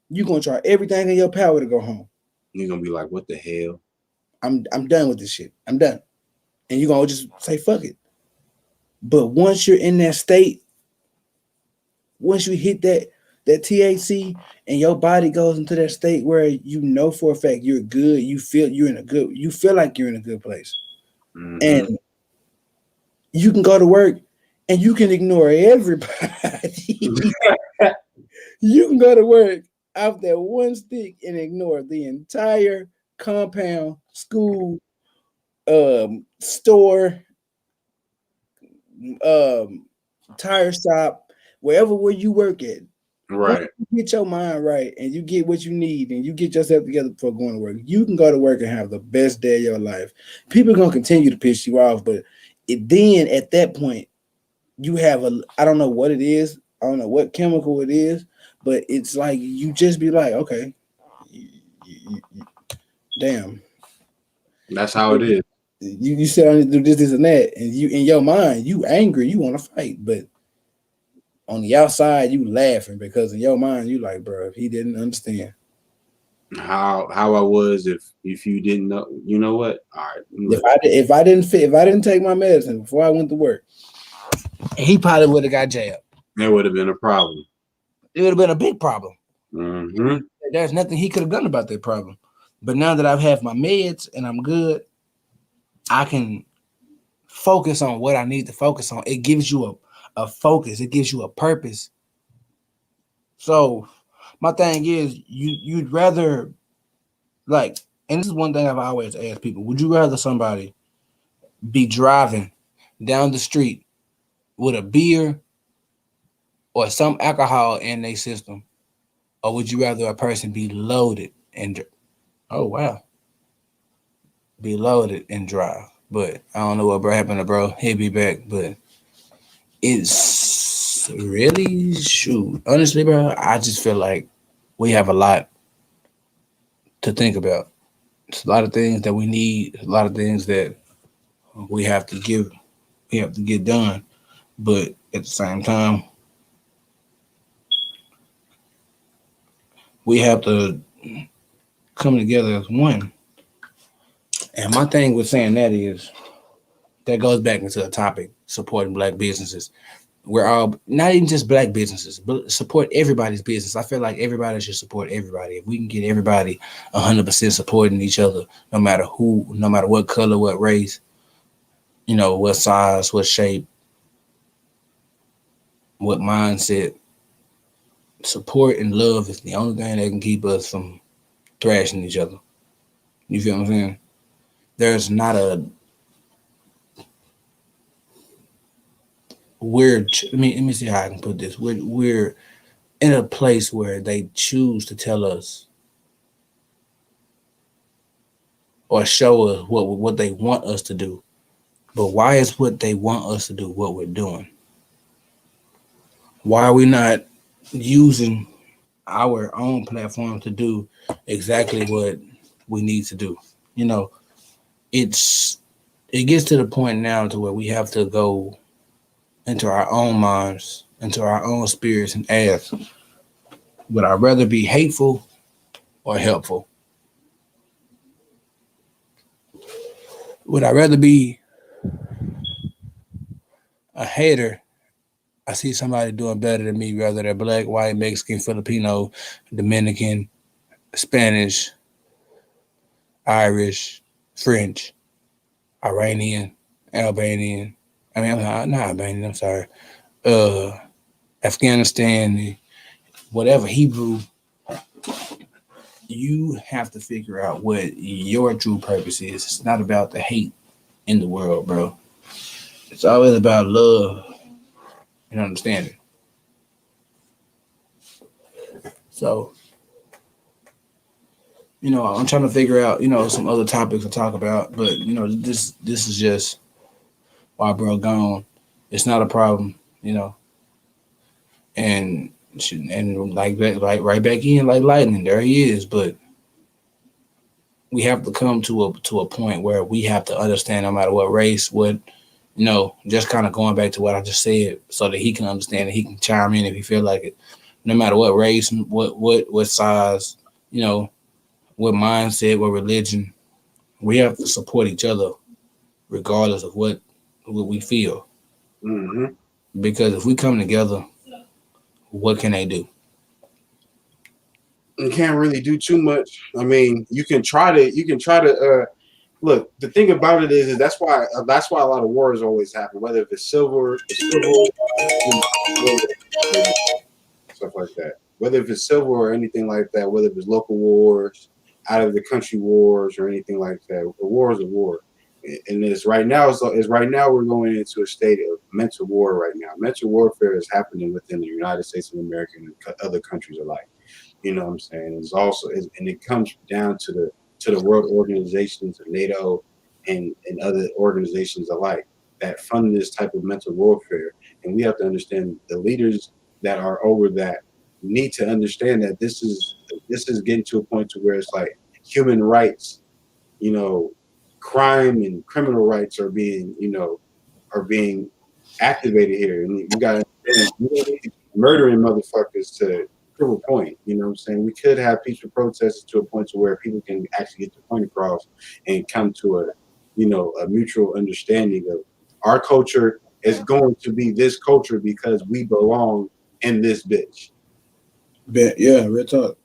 You're going to try everything in your power to go home. You're going to be like, what the hell? I'm done with this shit. I'm done. And you're going to just say, fuck it. But once you're in that state, once you hit that THC and your body goes into that state where you know for a fact you're good, you feel like you're in a good place. Mm-hmm. And you can go to work and you can ignore everybody. You can go to work off that one stick and ignore the entire compound, school, store, tire shop, where you work at. Right. Once you get your mind right and you get what you need and you get yourself together before going to work, you can go to work and have the best day of your life. People are going to continue to piss you off, but then at that point, you have I don't know what it is. I don't know what chemical it is, but it's like you just be like, okay, damn. That's how it is. You said I need to do this and that, and you in your mind, you angry, you want to fight, but on the outside, you laughing because in your mind, you like, bro, if he didn't understand how I was, if you didn't know, you know what? All right. If I didn't take my medicine before I went to work, he probably would have got jailed. There would have been a problem. It would have been a big problem. Mm-hmm. There's nothing he could have done about that problem. But now that I've had my meds and I'm good, I can focus on what I need to focus on. It gives you a focus. It gives you a purpose. So my thing is, you'd rather, like, and this is one thing I've always asked people, would you rather somebody be driving down the street with a beer or some alcohol in their system, or would you rather a person be loaded and be loaded and drive? But I don't know what happened to bro. He'll be back, but it's really honestly, bro, I just feel like we have a lot to think about. It's a lot of things that we need, a lot of things that we have to get done. But at the same time, we have to come together as one. And my thing with saying that is, that goes back into the topic, supporting Black businesses. We're all, not even just Black businesses, but support everybody's business. I feel like everybody should support everybody. If we can get everybody 100% supporting each other, no matter who, no matter what color, what race, what size, what shape, what mindset, support and love is the only thing that can keep us from thrashing each other. You feel what I'm saying? There's not a weird. Let me see how I can put this. We're in a place where they choose to tell us or show us what they want us to do. But why is what they want us to do what we're doing? Why are we not using our own platform to do exactly what we need to do? You know, it gets to the point now to where we have to go into our own minds, into our own spirits, and ask, would I rather be hateful or helpful? Would I rather be a hater? I see somebody doing better than me, whether they're black, white, Mexican, Filipino, Dominican, Spanish, Irish, French, Iranian, Albanian. I mean, I'm not Albanian. I'm sorry. Uh, Afghanistan, whatever, Hebrew. You have to figure out what your true purpose is. It's not about the hate in the world, bro. It's always about love and understanding. So, I'm trying to figure out, some other topics to talk about, but this is just why bro gone. It's not a problem, and like right back in like lightning. There he is, but we have to come to a point where we have to understand, no matter what race, just kind of going back to what I just said, so that he can understand and he can chime in if he feel like it. No matter what race, what size, what mindset, what religion, we have to support each other regardless of what we feel. Mm-hmm. Because if we come together, what can they do? You can't really do too much. I mean, you can try to look. The thing about it is that's why a lot of wars always happen, whether if it's civil, stuff like that. Whether if it's civil or anything like that, whether if it's local wars, out of the country wars, or anything like that. A war is a war, and it's right now. Is right now we're going into a state of mental war right now. Mental warfare is happening within the United States of America and other countries alike. You know what I'm saying? And it comes down to the world organizations, NATO, and other organizations alike that fund this type of mental warfare. And we have to understand the leaders that are over that need to understand that this is getting to a point to where it's like human rights, crime and criminal rights are being activated here, and you got to understand we don't need to be murdering motherfuckers to prove a point. You know what I'm saying? We could have peaceful protests to a point to where people can actually get the point across and come to a mutual understanding of our culture is going to be this culture because we belong in this bitch. Yeah, real talk.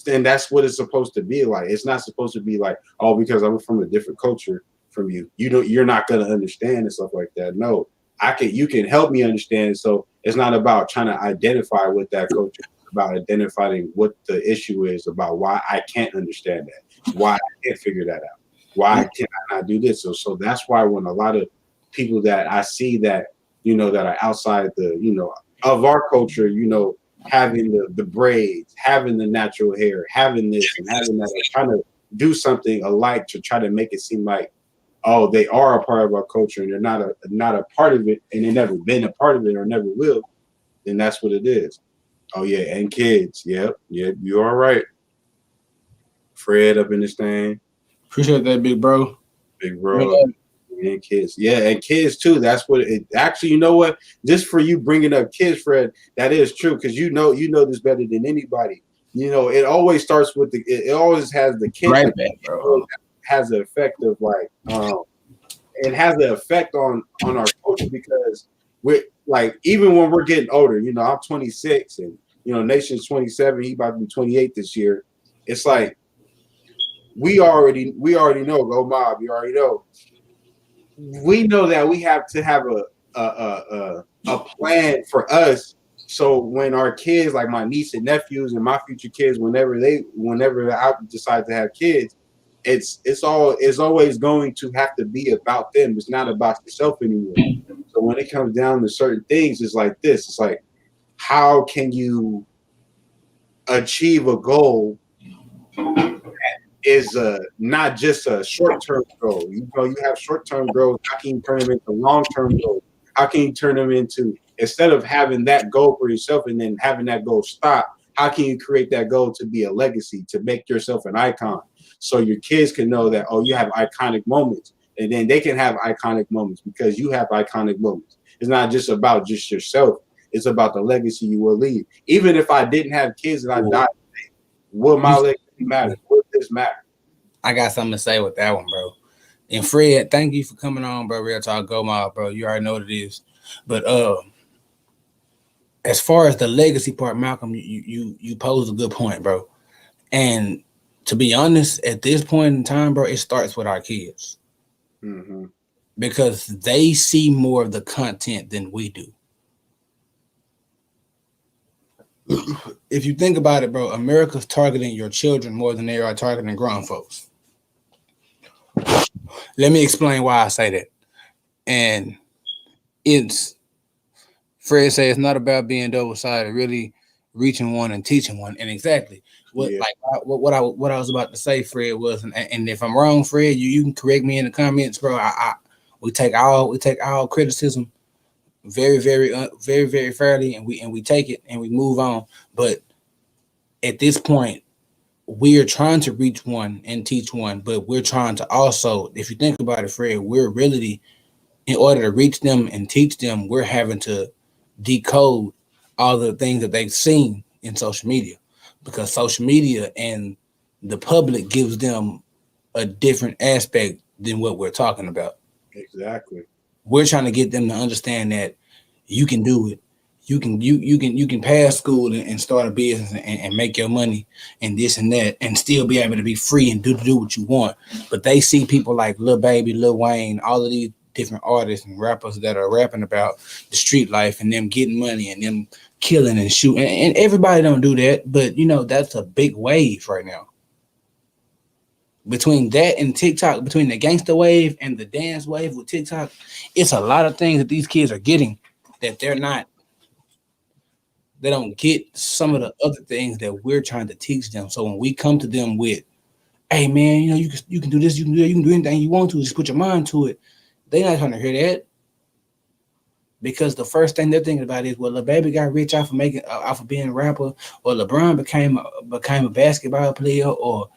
And that's what it's supposed to be like. It's not supposed to be like, oh, because I'm from a different culture from you. You're not gonna understand and stuff like that. No, you can help me understand. So it's not about trying to identify with that culture. It's about identifying what the issue is about why I can't understand that, why I can't figure that out, why can I not do this. So that's why when a lot of people that I see that that are outside of our culture, having the braids, having the natural hair, having this and having that, trying to do something alike to try to make it seem like, oh, they are a part of our culture and they're not a part of it, and they've never been a part of it or never will, then that's what it is. Oh yeah, and kids. Yep, you are right. Fred up in this thing. Appreciate that, big bro. Big bro. And kids, yeah, and kids too. That's what it actually. You know what? Just for you bringing up kids, Fred, that is true because you know this better than anybody. It always starts with it always has the kid. Right back, bro. Has the effect of like, it has the effect on our culture because we're like even when we're getting older. I'm 26 and Nation's 27. He about to be 28 this year. It's like we already know. Go Mob. You already know. We know that we have to have a plan for us. So when our kids, like my niece and nephews and my future kids, whenever I decide to have kids, it's always going to have to be about them. It's not about yourself anymore. So when it comes down to certain things, it's like this. It's like, how can you achieve a goal is not just a short-term goal. You have short-term goals. How can you turn them into long-term goals? How can you turn them into, instead of having that goal for yourself and then having that goal stop, how can you create that goal to be a legacy, to make yourself an icon? so your kids can know that, oh, you have iconic moments, and then they can have iconic moments because you have iconic moments. It's not just about just yourself. It's about the legacy you will leave. Even if I didn't have kids and I died, will my legacy matter? Will this matter? I got something to say with that one, bro. And Fred, thank you for coming on, bro. Real Talk Go Mob, bro. You already know what it is. But as far as the legacy part, Malcolm, you posed a good point, bro. And to be honest, at this point in time, bro, it starts with our kids. Mm-hmm. Because they see more of the content than we do. If you think about it, bro, America's targeting your children more than they are targeting grown folks. Let me explain why I say that. And it's Fred said it's not about being double-sided, really reaching one and teaching one. And exactly what I was about to say, Fred, was, and if I'm wrong, Fred, you can correct me in the comments, bro. We take all criticism very, very, very, very fairly, and we take it and we move on. But at this point, we are trying to reach one and teach one, but we're trying to also, if you think about it, Fred, we're really, in order to reach them and teach them, we're having to decode all the things that they've seen in social media, because social media and the public gives them a different aspect than what we're talking about. Exactly. We're trying to get them to understand that you can do it. You can pass school and start a business and make your money and this and that and still be able to be free and do what you want. But they see people like Lil Baby, Lil Wayne, all of these different artists and rappers that are rapping about the street life and them getting money and them killing and shooting. And everybody don't do that, but that's a big wave right now. Between that and TikTok, between the gangster wave and the dance wave with TikTok, it's a lot of things that these kids are getting that they don't get some of the other things that we're trying to teach them. So when we come to them with, hey man, you can do this, you can do anything you want to, just put your mind to it. They're not trying to hear that. Because the first thing they're thinking about is, well, the baby got rich off of being a rapper, or LeBron became a basketball player, or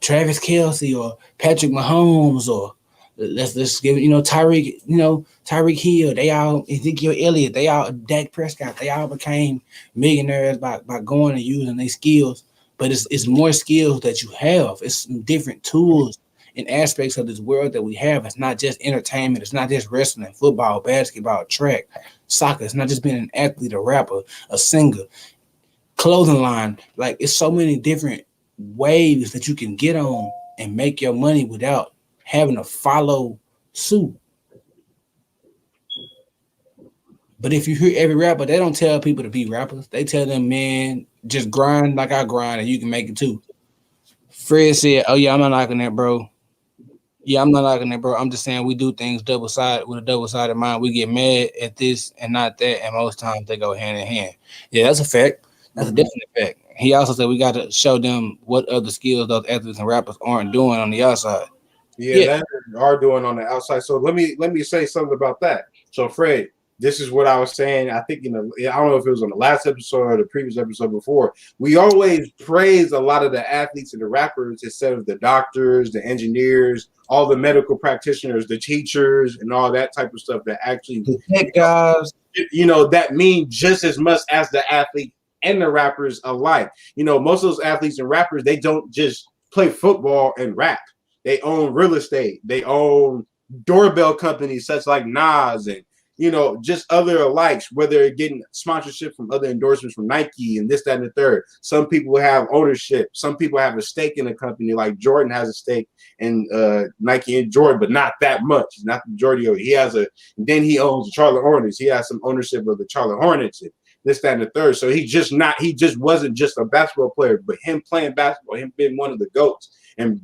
Travis Kelce, or Patrick Mahomes, or let's give it, Tyreek Hill, they all, Ezekiel Elliott, they all, Dak Prescott, they all became millionaires by going and using their skills. But it's more skills that you have. It's different tools and aspects of this world that we have. It's not just entertainment. It's not just wrestling, football, basketball, track, soccer. It's not just being an athlete, a rapper, a singer, clothing line. Like, it's so many different waves that you can get on and make your money without having to follow suit. But if you hear every rapper, they don't tell people to be rappers. They tell them, man, just grind like I grind and you can make it too. Fred said, oh yeah, I'm not knocking that, bro. Yeah, I'm not knocking that, bro. I'm just saying we do things double-sided with a double-sided mind. We get mad at this and not that, and most times they go hand in hand. Yeah, that's a fact. That's a definite fact. He also said we got to show them what other skills those athletes and rappers aren't doing on the outside. Yeah, that are doing on the outside. So let me say something about that. So Fred, this is what I was saying. I think I don't know if it was on the last episode or the previous episode before. We always praise a lot of the athletes and the rappers instead of the doctors, the engineers, all the medical practitioners, the teachers, and all that type of stuff that actually guys, that mean just as much as the athlete and the rappers alike. Most of those athletes and rappers, they don't just play football and rap. They own real estate. They own doorbell companies such like Nas and just other alikes, whether they're getting sponsorship from other endorsements from Nike and this, that, and the third. Some people have ownership. Some people have a stake in a company, like Jordan has a stake in Nike and Jordan, but not that much. It's not the majority of it. Then he owns the Charlotte Hornets. He has some ownership of the Charlotte Hornets and this, that, and the third. So he just wasn't just a basketball player, but him playing basketball, him being one of the GOATs and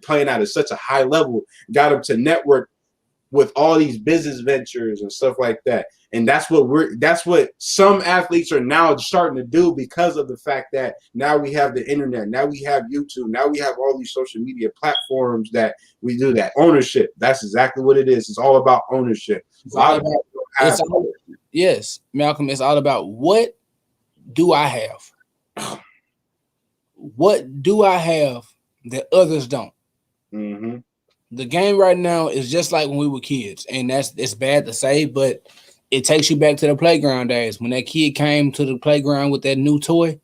playing at such a high level, got him to network with all these business ventures and stuff like that. And that's what some athletes are now starting to do because of the fact that now we have the internet, now we have YouTube, now we have all these social media platforms that we do that. Ownership. That's exactly what it is. It's all about ownership. Yes, Malcolm, it's all about what do I have? What do I have that others don't. Mm-hmm. The game right now is just like when we were kids, and it's bad to say, but it takes you back to the playground days when that kid came to the playground with that new toy.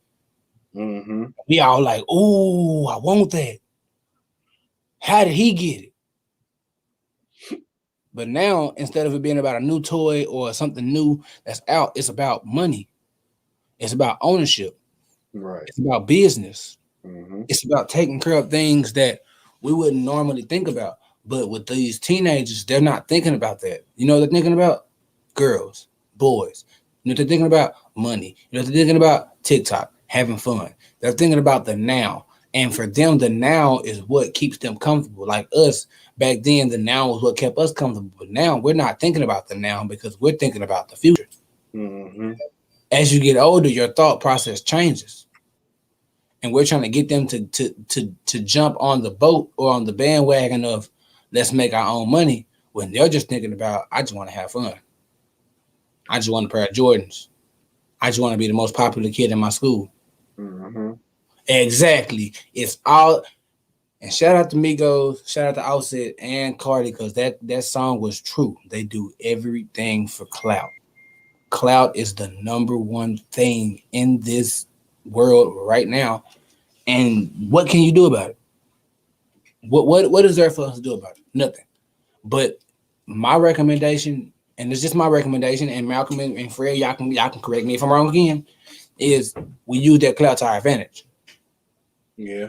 Mm-hmm. We all like, "Ooh, I want that." How did he get it? But now, instead of it being about a new toy or something new that's out, it's about money. It's about ownership. Right. It's about business. Mm-hmm. It's about taking care of things that we wouldn't normally think about. But with these teenagers, they're not thinking about that. You know what they're thinking about? Girls, boys. You know what they're thinking about? Money. You know what they're thinking about? TikTok, having fun. They're thinking about the now. And for them, the now is what keeps them comfortable. Like us, back then, the now was what kept us comfortable. But now we're not thinking about the now because we're thinking about the future. Mm-hmm. As you get older, your thought process changes. And we're trying to get them to jump on the boat or on the bandwagon of let's make our own money when they're just thinking about I just want to have fun. I just want a pair of Jordans. I just want to be the most popular kid in my school. Mm-hmm. Exactly. It's all and shout out to Migos, shout out to Offset and Cardi because that song was true. They do everything for clout. Clout is the number one thing in this world right now. And what can you do about it? What is there for us to do about it? Nothing. But my recommendation, and it's just my recommendation, and Malcolm and Fred, y'all can correct me if I'm wrong again, is we use that clout to our advantage. Yeah.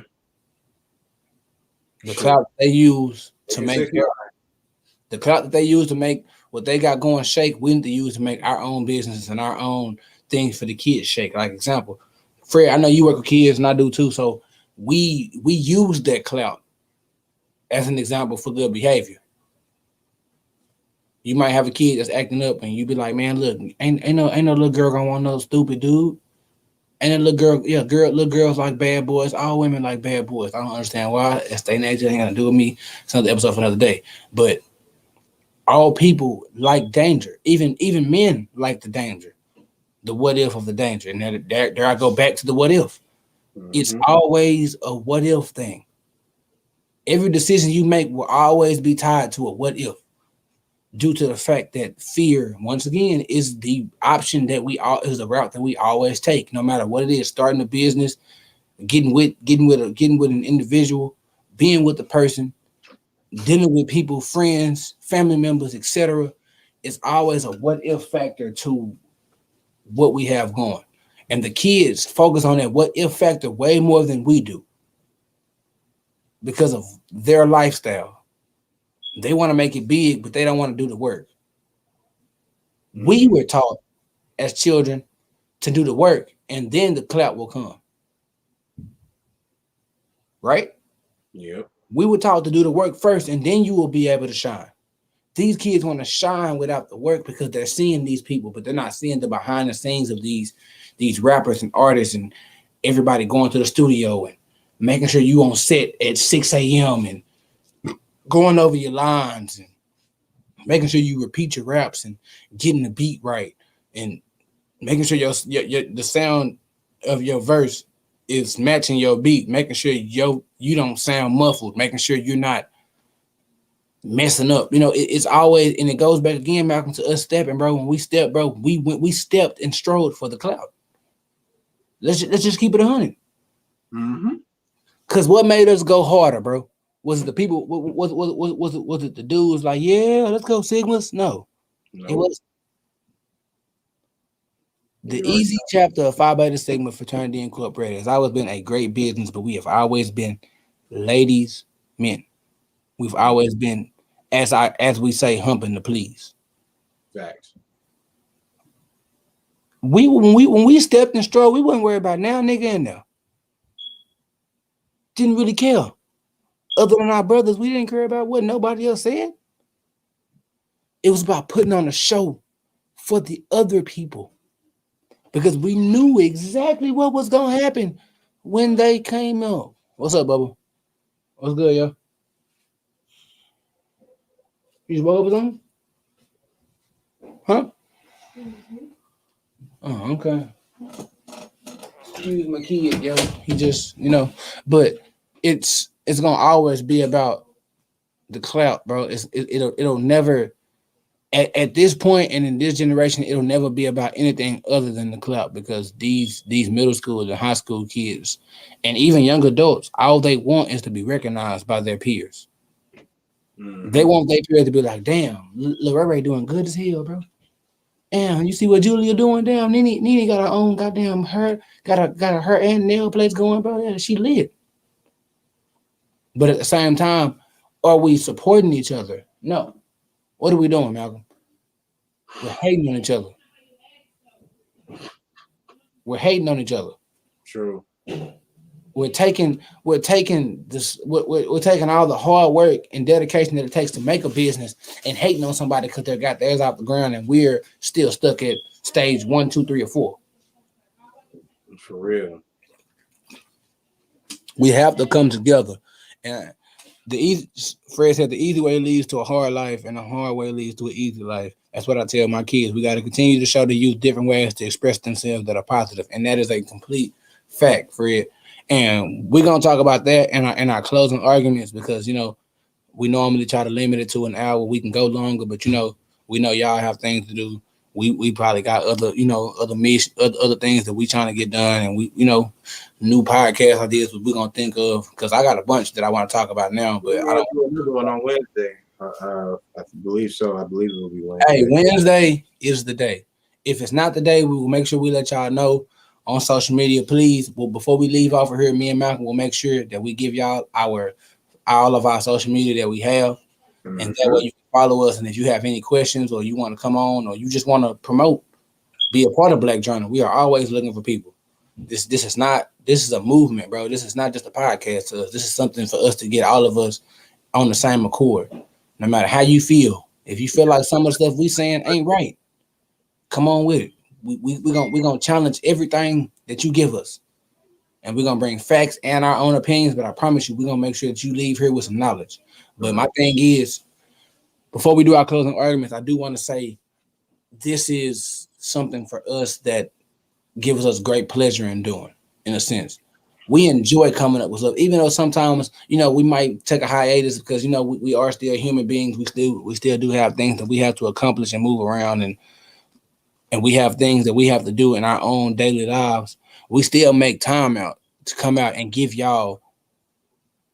The Sure. clout they use to Like I make said, the clout that they use to make what they got going shake, we need to use to make our own business and our own things for the kids shake. Like example, Fred, I know you work with kids and I do too, so we use that clout as an example for good behavior. You might have a kid that's acting up, and you be like, "Man, look, ain't no little girl gonna want no stupid dude. Ain't a little girl, yeah, little girls like bad boys. All women like bad boys. I don't understand why. That's their nature. Ain't gonna do with me. It's another episode for another day. But all people like danger. Even men like the danger, the what if of the danger. And there I go back to the what if. It's mm-hmm. always a what if thing. Every decision you make will always be tied to a what if, due to the fact that fear, once again, is the option that we all is the route that we always take, no matter what it is. Starting a business, getting with an individual, being with the person, dealing with people, friends, family members, etc. It's always a what if factor to what we have going. And the kids focus on that what if factor way more than we do because of their lifestyle. They want to make it big, but they don't want to do the work. We were taught as children to do the work, and then the clout will come. Right? Yep. We were taught to do the work first, and then you will be able to shine. These kids want to shine without the work because they're seeing these people, but they're not seeing the behind the scenes of these rappers and artists and everybody going to the studio and making sure you on set at 6 a.m. and going over your lines and making sure you repeat your raps and getting the beat right and making sure your the sound of your verse is matching your beat, making sure you don't sound muffled, making sure you're not messing up. It's always, and it goes back again, Malcolm, to us stepping, bro. When we stepped, bro, we stepped and strode for the cloud. Let's just keep it 100. Mm-hmm. Cause what made us go harder, bro? Was it the people? Was it the dudes like, yeah, let's go Sigmas? No, it Nope. was the You're right. easy chapter of Phi Beta Sigma Fraternity Incorporated has always been a great business, but we have always been ladies, men. We've always been, as we say, humping the please. Facts. When we stepped and strode, we wasn't worried about now, nigga, in there. Didn't really care. Other than our brothers, we didn't care about what nobody else said. It was about putting on a show for the other people because we knew exactly what was gonna happen when they came up. What's up, Bubba? What's good, yo? You woke up with something? Huh? Oh, okay. Excuse my kid, yo. He just, but it's it's gonna always be about the clout, bro. It'll never at this point and in this generation, it'll never be about anything other than the clout because these middle school and high school kids and even young adults, all they want is to be recognized by their peers. They Mm-hmm. want their peers to be like, damn, Lil Ray Ray doing good as hell, bro. Damn, you see what Julia doing? Damn, Nene got her own goddamn her got her and nail plates going, bro. Yeah, she lit. But at the same time, are we supporting each other? No. What are we doing, Malcolm? We're hating on each other. We're hating on each other. True. We're taking this we're taking all the hard work and dedication that it takes to make a business and hating on somebody because they got theirs off the ground and we're still stuck at stage 1, 2, 3, or 4. For real. We have to come together. And the easy Fred said the easy way leads to a hard life and a hard way leads to an easy life. That's what I tell my kids. We got to continue to show the youth different ways to express themselves that are positive, and that is a complete fact, Fred. And we're gonna talk about that in our closing arguments because we normally try to limit it to an hour. We can go longer, but we know y'all have things to do. We probably got other other things that we trying to get done, and we new podcast ideas we're gonna think of because I got a bunch that I want to talk about now, but We're I gonna don't. do another one on Wednesday. I believe so. I believe it will be Hey, Wednesday. Wednesday is the day. If it's not the day, we will make sure we let y'all know on social media. Please, well, before we leave off of here, me and Malcolm will make sure that we give y'all all of our social media that we have, and that way Mm-hmm. you can follow us. And if you have any questions or you want to come on or you just want to promote, be a part of Black Journal, we are always looking for people. This is a movement, bro. This is not just a podcast to us. This is something for us to get all of us on the same accord. No matter how you feel, if you feel like some of the stuff we saying ain't right, come on with it. We gonna challenge everything that you give us, and we're gonna bring facts and our own opinions. But I promise you, we're gonna make sure that you leave here with some knowledge. But my thing is, before we do our closing arguments, I do want to say this is something for us that gives us great pleasure in doing. In a sense, we enjoy coming up with stuff, even though sometimes we might take a hiatus because we are still human beings. We still do have things that we have to accomplish and move around, and we have things that we have to do in our own daily lives. We still make time out to come out and give y'all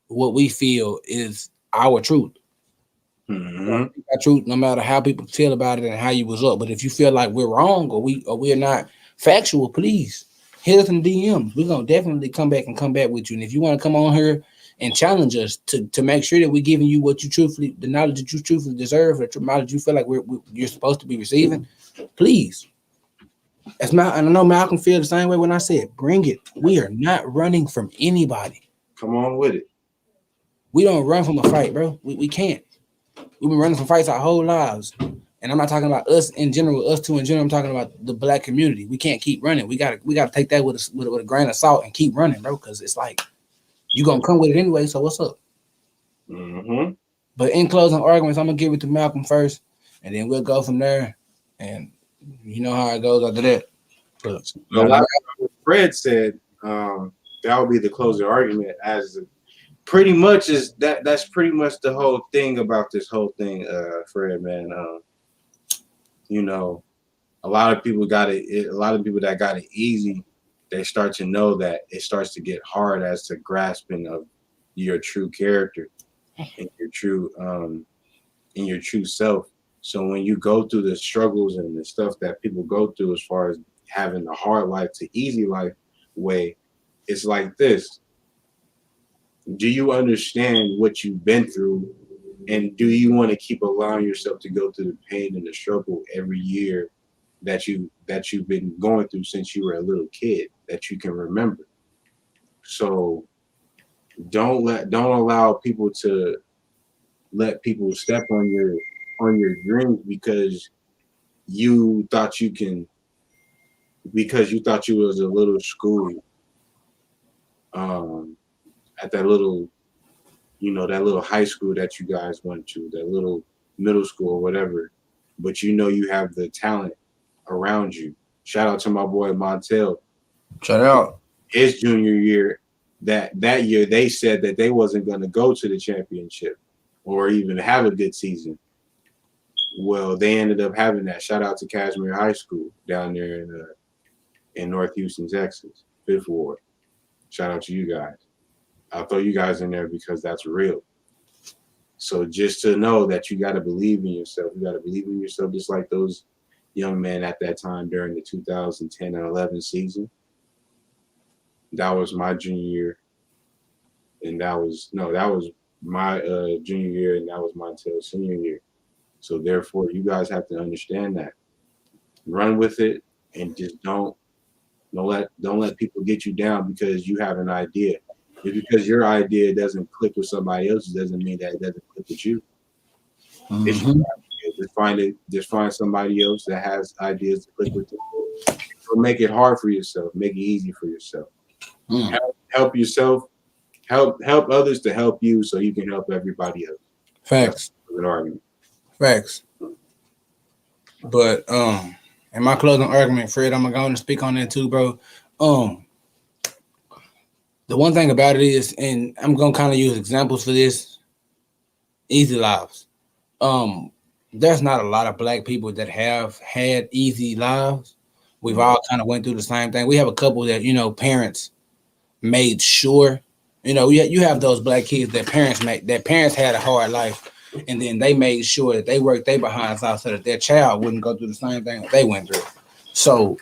what we feel is our truth. Mm-hmm. Our truth, no matter how people feel about it and how you was up. But if you feel like we're wrong or we're not factual, please hit us in DMs. We're gonna definitely come back with you. And if you want to come on here and challenge us to make sure that we're giving you what you truthfully, the knowledge that you truthfully deserve, or the knowledge you feel like you're supposed to be receiving, please. And I know Malcolm feels the same way when I said, bring it. We are not running from anybody. Come on with it. We don't run from a fight, bro. We can't. We've been running from fights our whole lives. And I'm not talking about us in general, us two in general. I'm talking about the Black community. We can't keep running. We gotta take that with a grain of salt and keep running, bro. Because it's like you gonna come with it anyway. So what's up? Mm-hmm. But in closing arguments, I'm gonna give it to Malcolm first, and then we'll go from there. And you know how it goes after that. But A lot of what Fred said, that would be the closing argument as pretty much is that's pretty much the whole thing about this whole thing, Fred, man. You know, a lot of people that got it easy, they start to know that it starts to get hard as to grasping of your true character and your true self. So when you go through the struggles and the stuff that people go through as far as having a hard life to easy life way, it's like this. Do you understand what you've been through? And do you want to keep allowing yourself to go through the pain and the struggle every year that you've been going through since you were a little kid that you can remember? So don't allow people to let people step on your dreams you thought you can because you thought you was a little school um at that little that little high school that you guys went to, that little middle school or whatever, but you have the talent around you. Shout out to my boy Montel. Shout out. His junior year, that year they said that they wasn't going to go to the championship or even have a good season. Well, they ended up having that. Shout out to Kashmere High School down there in North Houston, Texas, 5th Ward. Shout out to you guys. I'll throw you guys in there because that's real. So just to know that you got to believe in yourself. You got to believe in yourself just like those young men at that time during the 2010 and 11 season. That was my junior year. And that was my junior year, and that was Montel's senior year. So therefore, you guys have to understand that. Run with it, and just don't let people get you down because you have an idea. Just because your idea doesn't click with somebody else doesn't mean that it doesn't click with you. Mm-hmm. Just find somebody else that has ideas to click with you. So make it hard for yourself. Make it easy for yourself. Help yourself. Help others to help you so you can help everybody else. Facts. That's an argument. Facts. But in my closing argument, Fred, I'm going to speak on that too, bro. The one thing about it is, and I'm going to kind of use examples for this, easy lives. There's not a lot of black people that have had easy lives. We've all kind of went through the same thing. We have a couple that, parents made sure, you have those black kids that parents had a hard life, and then they made sure that they worked their behinds out so that their child wouldn't go through the same thing that they went through. So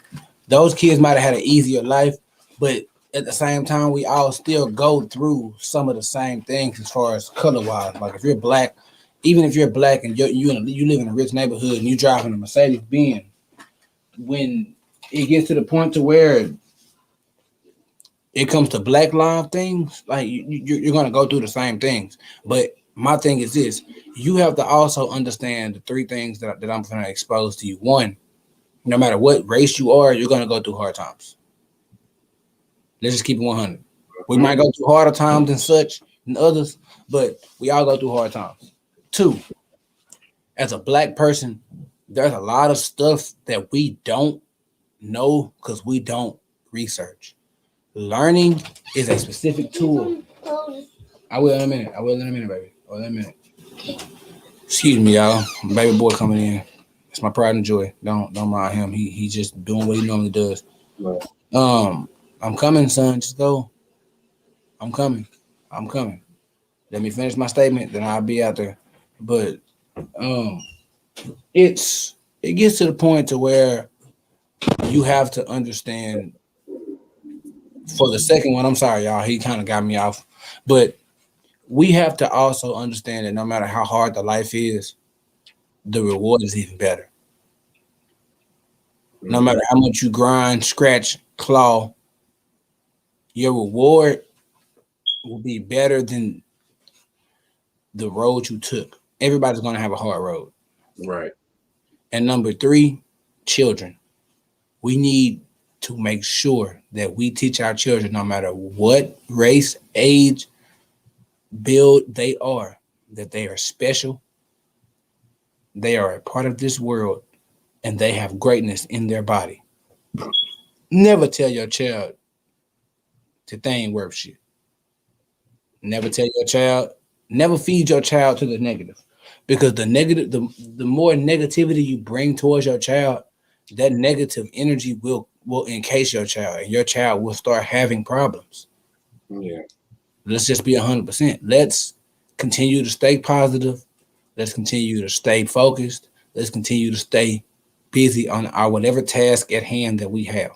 those kids might have had an easier life, but at the same time, we all still go through some of the same things as far as color-wise. Like if you're black, even if you're black and you live in a rich neighborhood and you driving a Mercedes-Benz, when it gets to the point to where it comes to black life things, like you're going to go through the same things. But my thing is this: you have to also understand the three things that I'm going to expose to you. One, no matter what race you are, you're going to go through hard times. Let's just keep it 100. We might go through harder times than such than others, but we all go through hard times. Two, as a black person, there's a lot of stuff that we don't know because we don't research. Learning is a specific tool. I will in a minute, baby. I will in a minute. Excuse me, y'all. Baby boy coming in. It's my pride and joy. Don't mind him. He just doing what he normally does. Right. I'm coming, son. Just go. I'm coming. Let me finish my statement, then I'll be out there. But it gets to the point to where you have to understand. For the second one, I'm sorry, y'all. He kind of got me off. But we have to also understand that no matter how hard the life is, the reward is even better. No matter how much you grind, scratch, claw, your reward will be better than the road you took. Everybody's going to have a hard road. Right. And number three, children. We need to make sure that we teach our children, no matter what race, age, build they are, that they are special. They are a part of this world, and they have greatness in their body. Never tell your child that they ain't worth shit. Never feed your child to the negative, because the more negativity you bring towards your child, that negative energy will encase your child, and your child will start having problems. Yeah. Let's just be 100%. Let's continue to stay positive. Let's continue to stay focused. Let's continue to stay busy on our whatever task at hand that we have.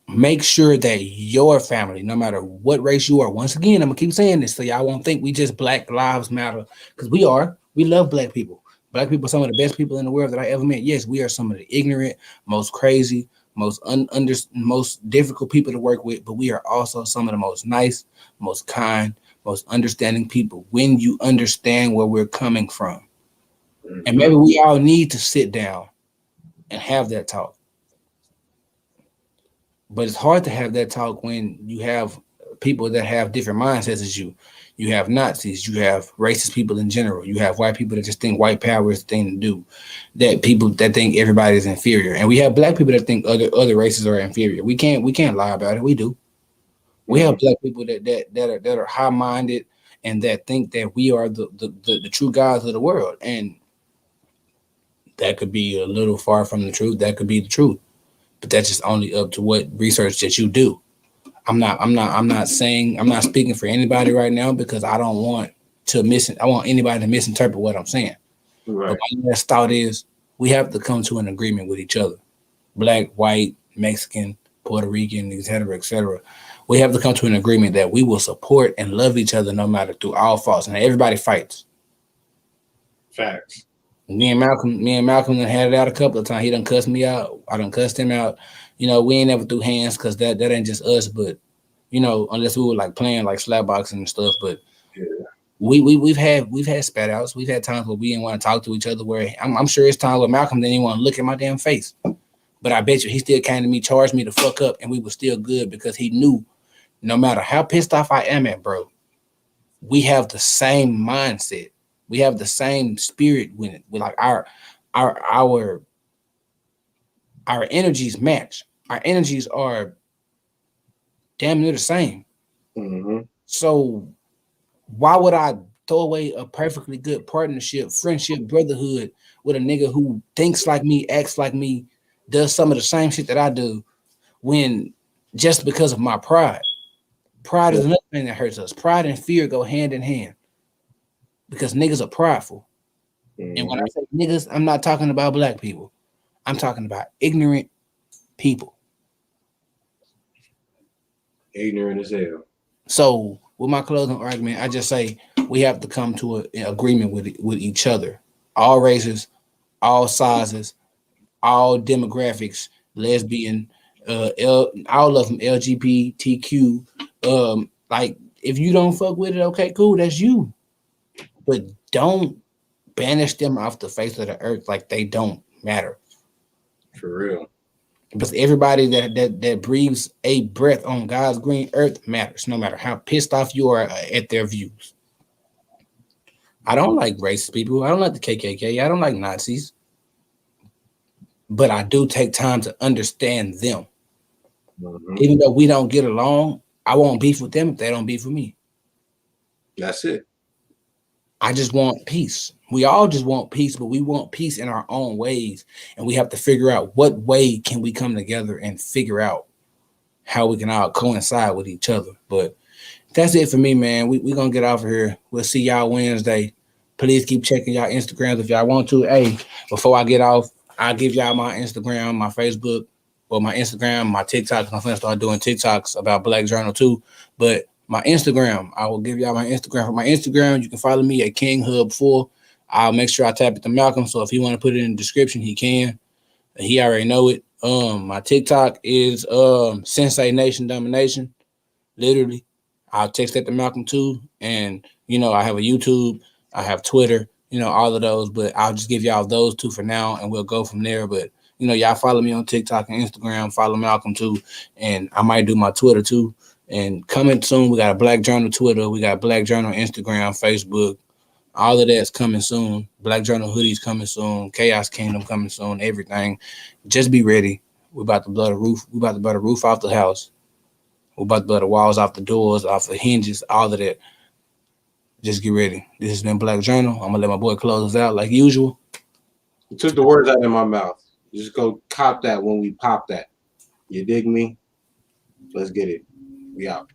Make sure that your family, no matter what race you are, once again, I'm going to keep saying this so y'all won't think we just Black Lives Matter, because we are. We love black people. Black people are some of the best people in the world that I ever met. Yes, we are some of the ignorant, most crazy, most most difficult people to work with, but we are also some of the most nice, most kind, most understanding people when you understand where we're coming from. And maybe we all need to sit down and have that talk. But it's hard to have that talk when you have people that have different mindsets as you. You have Nazis, you have racist people in general, you have white people that just think white power is the thing to do, that people that think everybody is inferior. And we have black people that think other races are inferior. We can't lie about it. We do. We have black people that are high minded and that think that we are the true gods of the world, and that could be a little far from the truth. That could be the truth, but that's just only up to what research that you do. I'm not saying, I'm not speaking for anybody right now because I don't want I want anybody to misinterpret what I'm saying. Right. But my last thought is we have to come to an agreement with each other. Black, white, Mexican, Puerto Rican, et cetera. We have to come to an agreement that we will support and love each other no matter through all faults. And everybody fights. Facts. Me and Malcolm done had it out a couple of times. He done cussed me out. I done cussed him out. You know, we ain't never threw hands because that ain't just us, but you know, unless we were like playing like slap boxing and stuff. But yeah. We've had spat outs. We've had times where we didn't want to talk to each other. Where I'm sure it's times where Malcolm didn't even want to look at my damn face. But I bet you he still came to me, charged me to fuck up, and we were still good because he knew no matter how pissed off I am at, bro, we have the same mindset. We have the same spirit with it. With like our energies match. Our energies are damn near the same. Mm-hmm. So why would I throw away a perfectly good partnership, friendship, brotherhood with a nigga who thinks like me, acts like me, does some of the same shit that I do, when just because of my pride? Pride is another thing that hurts us. Pride and fear go hand in hand because niggas are prideful. Mm-hmm. And when I say niggas, I'm not talking about black people. I'm talking about ignorant people. Ignorant as hell. So with my closing argument, I just say we have to come to an agreement with each other. All races, all sizes, all demographics, lesbian, all of them, LGBTQ. Like if you don't fuck with it, okay, cool, that's you. But don't banish them off the face of the earth like they don't matter. For real. Because everybody that breathes a breath on God's green earth matters, no matter how pissed off you are at their views. I don't like racist people. I don't like the KKK. I don't like Nazis. But I do take time to understand them. Mm-hmm. Even though we don't get along, I won't beef with them if they don't beef with me. That's it. I just want peace. We all just want peace, but we want peace in our own ways. And we have to figure out what way can we come together and figure out how we can all coincide with each other. But that's it for me, man. We're going to get off of here. We'll see y'all Wednesday. Please keep checking y'all Instagrams if y'all want to. Hey, before I get off, I'll give y'all my Instagram, my Facebook, or my Instagram, my TikTok. I'm going to start doing TikToks about Black Journal too. But my Instagram, I will give y'all my Instagram. For my Instagram, you can follow me at KingHub4. I'll make sure I tap it to Malcolm. So if he want to put it in the description, he can. He already know it. My TikTok is Smbdooda Nation Domination. Literally. I'll text that to Malcolm too. And, you know, I have a YouTube. I have Twitter. You know, all of those. But I'll just give y'all those two for now, and we'll go from there. But, you know, y'all follow me on TikTok and Instagram. Follow Malcolm too. And I might do my Twitter too. And coming soon, we got a Black Journal Twitter. We got Black Journal Instagram, Facebook. All of that's coming soon. Black Journal hoodies coming soon. Chaos Kingdom coming soon. Everything. Just be ready. We're about to blow the roof. We're about to blow the roof off the house. We're about to blow the walls off the doors, off the hinges, all of that. Just get ready. This has been Black Journal. I'm going to let my boy close us out like usual. You took the words out of my mouth. Just go cop that when we pop that. You dig me? Let's get it. We out.